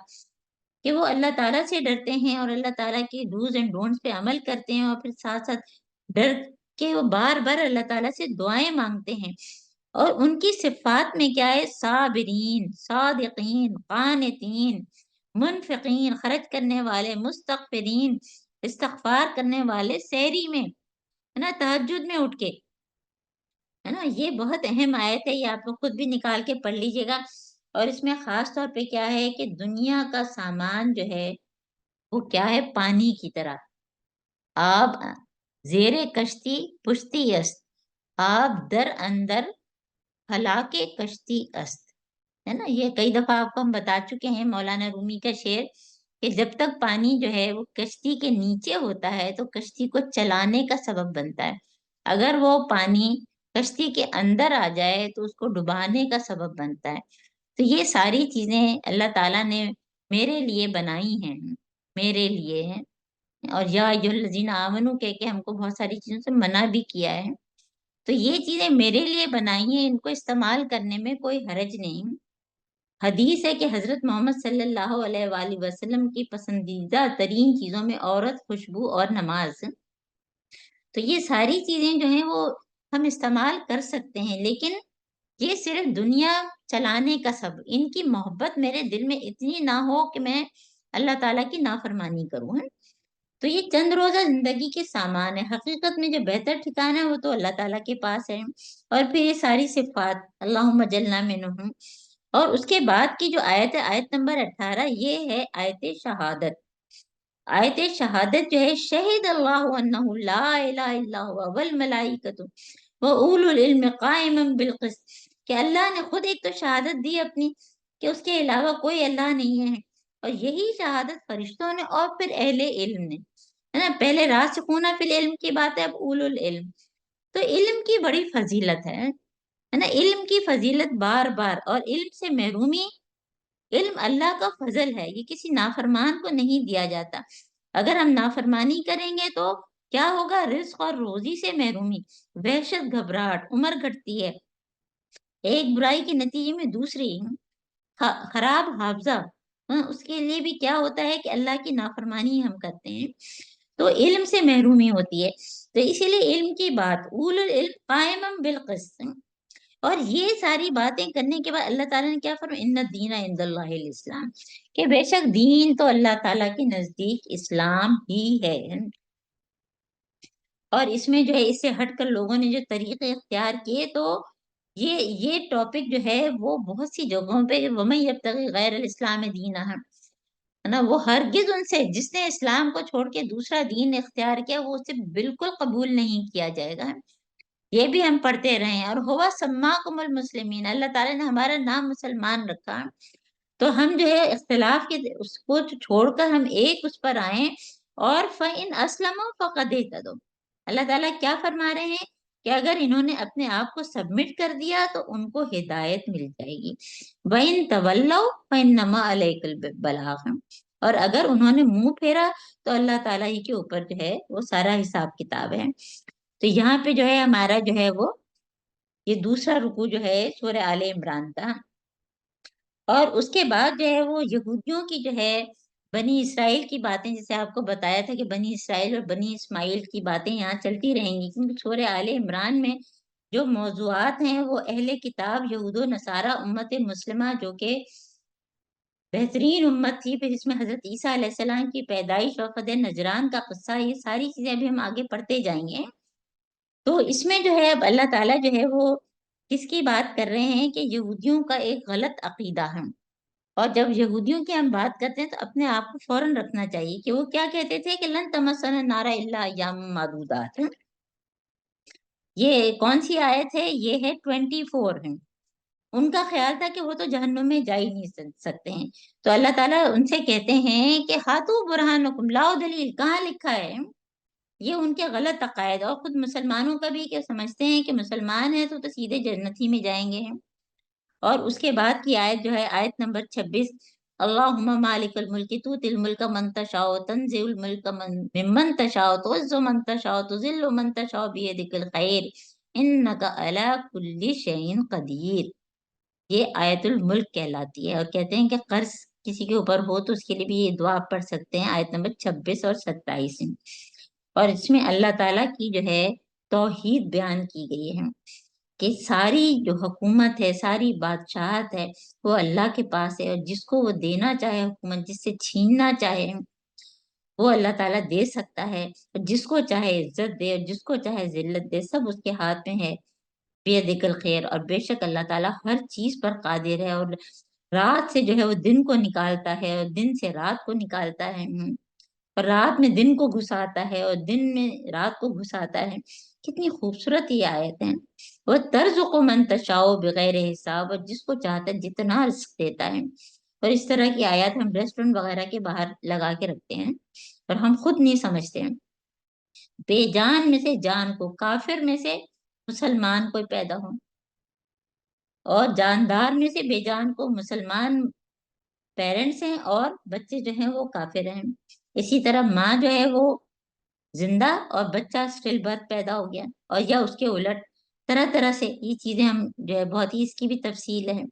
کہ وہ اللہ تعالیٰ سے ڈرتے ہیں اور اللہ تعالیٰ کے ڈوز اینڈ ڈونٹس پہ عمل کرتے ہیں، اور پھر ساتھ ساتھ ڈر کہ وہ بار بار اللہ تعالیٰ سے دعائیں مانگتے ہیں. اور ان کی صفات میں کیا ہے؟ صابرین، صادقین، قانتین، منفقین، خرچ کرنے والے، مستغفرین، استغفار کرنے والے، سحری میں، ہے نا، تہجد میں اٹھ کے، ہے نا. یہ بہت اہم آیت ہے، یہ آپ لوگ خود بھی نکال کے پڑھ لیجیے گا. اور اس میں خاص طور پہ کیا ہے کہ دنیا کا سامان جو ہے وہ کیا ہے؟ پانی کی طرح. آب زیر کشتی پشتی است، آب در اندر پھلا کے کشتی است، ہے نا. یہ کئی دفعہ آپ کو ہم بتا چکے ہیں، مولانا رومی کا شعر، کہ جب تک پانی جو ہے وہ کشتی کے نیچے ہوتا ہے تو کشتی کو چلانے کا سبب بنتا ہے. اگر وہ پانی کشتی کے اندر آ جائے تو اس کو ڈبانے کا سبب بنتا ہے. تو یہ ساری چیزیں اللہ تعالیٰ نے میرے لیے بنائی ہیں، میرے لیے ہیں. اور یا ایھا الذین آمنو کہہ کے ہم کو بہت ساری چیزوں سے منع بھی کیا ہے. تو یہ چیزیں میرے لیے بنائی ہیں، ان کو استعمال کرنے میں کوئی حرج نہیں. حدیث ہے کہ حضرت محمد صلی اللہ علیہ وآلہ وسلم کی پسندیدہ ترین چیزوں میں عورت، خوشبو اور نماز. تو یہ ساری چیزیں جو ہیں وہ ہم استعمال کر سکتے ہیں، لیکن یہ صرف دنیا چلانے کا سبب، ان کی محبت میرے دل میں اتنی نہ ہو کہ میں اللہ تعالیٰ کی نافرمانی کروں. تو یہ چند روزہ زندگی کے سامان ہے. حقیقت میں جو بہتر ٹھکانہ ہے وہ تو اللہ تعالیٰ کے پاس ہے. اور پھر یہ ساری صفات، اللہم اجعلنا منہم. اور اس کے بعد کی جو آیت ہے، آیت نمبر 18، یہ ہے آیت شہادت. آیت شہادت جو ہے، شہد اللہ انہ لا الہ الا ہوا والملائکۃ واولو العلم قائما بالقسط، کہ اللہ نے خود ایک تو شہادت دی اپنی کہ اس کے علاوہ کوئی اللہ نہیں ہے، اور یہی شہادت فرشتوں نے اور پھر اہل علم نے، ہے نا. پہلے راسخون فی العلم کی بات ہے، اب اولو العلم. تو علم کی بڑی فضیلت ہے نا. علم کی فضیلت بار بار، اور علم سے محرومی، علم اللہ کا فضل ہے، یہ کسی نافرمان کو نہیں دیا جاتا. اگر ہم نافرمانی کریں گے تو کیا ہوگا؟ رزق اور روزی سے محرومی، وحشت، گھبراہٹ، عمر گھٹتی ہے، ایک برائی کے نتیجے میں دوسری، خراب حافظہ، اس کے لیے بھی کیا ہوتا ہے کہ اللہ کی نافرمانی ہم کرتے ہیں، تو علم سے محرومی ہوتی ہے. تو اسی لیے علم کی بات، اولو العلم قائما بالقسط. اور یہ ساری باتیں کرنے کے بعد اللہ تعالیٰ نے کیا فرمایا؟ ان الدین عند اللہ الاسلام، کہ بے شک دین تو اللہ تعالیٰ کے نزدیک اسلام ہی ہے. اور اس میں جو ہے، اس سے ہٹ کر لوگوں نے جو طریقے اختیار کیے، تو یہ ٹاپک جو ہے وہ بہت سی جگہوں پہ، وَمَن يَبْتَغِ غَيْرَ الْإِسْلَامِ دِينًا، ہے نا، وہ ہرگز ان سے، جس نے اسلام کو چھوڑ کے دوسرا دین اختیار کیا، وہ اسے بالکل قبول نہیں کیا جائے گا. یہ بھی ہم پڑھتے رہے ہیں. اور ہوا سماکم المسلمین، اللہ تعالیٰ نے ہمارا نام مسلمان رکھا. تو ہم جو ہے اختلاف کے اس کو چھوڑ کر ہم ایک اس پر آئیں. اور فَإِنْ أَسْلَمُوا فَقَدْ اهْتَدَوْا، اللہ تعالیٰ کیا فرما رہے ہیں کہ اگر انہوں نے اپنے آپ کو سبمٹ کر دیا تو ان کو ہدایت مل جائے گی. وَإِنْ تَوَلَّوْا فَإِنَّمَا عَلَيْكَ الْبَلَاغُ، اور اگر انہوں نے منہ پھیرا تو اللہ تعالیٰ ہی کے اوپر جو ہے وہ سارا حساب کتاب ہے. تو یہاں پہ جو ہے ہمارا جو ہے وہ یہ دوسرا رکوع جو ہے سورہ آل عمران کا. اور اس کے بعد جو ہے وہ یہودیوں کی جو ہے بنی اسرائیل کی باتیں، جیسے آپ کو بتایا تھا کہ بنی اسرائیل اور بنی اسماعیل کی باتیں یہاں چلتی رہیں گی، کیونکہ سورہ آل عمران میں جو موضوعات ہیں وہ اہل کتاب، یہود و نصارہ، امت مسلمہ جو کہ بہترین امت تھی، پھر اس میں حضرت عیسیٰ علیہ السلام کی پیدائش اور فتح نجران کا قصہ، یہ ساری چیزیں ابھی ہم آگے پڑھتے جائیں گے. تو اس میں جو ہے اب اللہ تعالیٰ جو ہے وہ کس کی بات کر رہے ہیں کہ یہودیوں کا ایک غلط عقیدہ ہے. اور جب یہودیوں کی ہم بات کرتے ہیں تو اپنے آپ کو فوراً رکھنا چاہیے کہ وہ کیا کہتے تھے کہ لن تمسنا النار الا ایام معدودات. یہ کون سی آیت ہے؟ یہ ہے 24 ہے. ان کا خیال تھا کہ وہ تو جہنم میں جا ہی نہیں سکتے ہیں. تو اللہ تعالیٰ ان سے کہتے ہیں کہ ہاتھو برہانکم، لاؤ دلیل، کہاں لکھا ہے؟ یہ ان کے غلط عقائد، اور خود مسلمانوں کا بھی کہ سمجھتے ہیں کہ مسلمان ہیں تو سیدھے جنت ہی میں جائیں گے. اور اس کے بعد کی آیت جو ہے آیت نمبر 26، اللہم مالک الملک تؤتی الملک من تشاء تنزع الملک ممن تشاء تعز من تشاء تذل من تشاء بیدک الخیر انک علی کل شیء قدیر. یہ آیت الملک کہلاتی ہے. اور کہتے ہیں کہ قرض کسی کے اوپر ہو تو اس کے لیے بھی یہ دعا پڑھ سکتے ہیں، آیت نمبر 26 اور 27 میں. اور اس میں اللہ تعالیٰ کی جو ہے توحید بیان کی گئی ہے کہ ساری جو حکومت ہے، ساری بادشاہت ہے، وہ اللہ کے پاس ہے، اور جس کو وہ دینا چاہے حکومت، جس سے چھیننا چاہے وہ اللہ تعالیٰ دے سکتا ہے، اور جس کو چاہے عزت دے اور جس کو چاہے ذلت دے، سب اس کے ہاتھ میں ہے۔ بیدک الخیر، اور بے شک اللہ تعالیٰ ہر چیز پر قادر ہے، اور رات سے جو ہے وہ دن کو نکالتا ہے، اور دن سے رات کو نکالتا ہے، اور رات میں دن کو گھساتا ہے، اور دن میں رات کو گھساتا ہے۔ کتنی خوبصورت یہ آیت ہے۔ وہ ترزق من تشاء بغیر حساب، اور جس کو چاہتا ہے جتنا رزق دیتا ہے۔ اور اس طرح کی آیات ہم ریسٹورینٹ وغیرہ کے باہر لگا کے رکھتے ہیں اور ہم خود نہیں سمجھتے ہیں۔ بے جان میں سے جان کو، کافر میں سے مسلمان کوئی پیدا ہو، اور جاندار میں سے بے جان کو مسلمان پیرنٹس ہیں، اور بچے جو ہیں وہ کافر ہیں۔ اسی طرح ماں جو ہے وہ زندہ اور بچہ اسٹل برتھ پیدا ہو گیا، اور یا اس کے الٹ، طرح طرح سے یہ چیزیں ہم جو ہے بہت ہی، اس کی بھی تفصیل ہے۔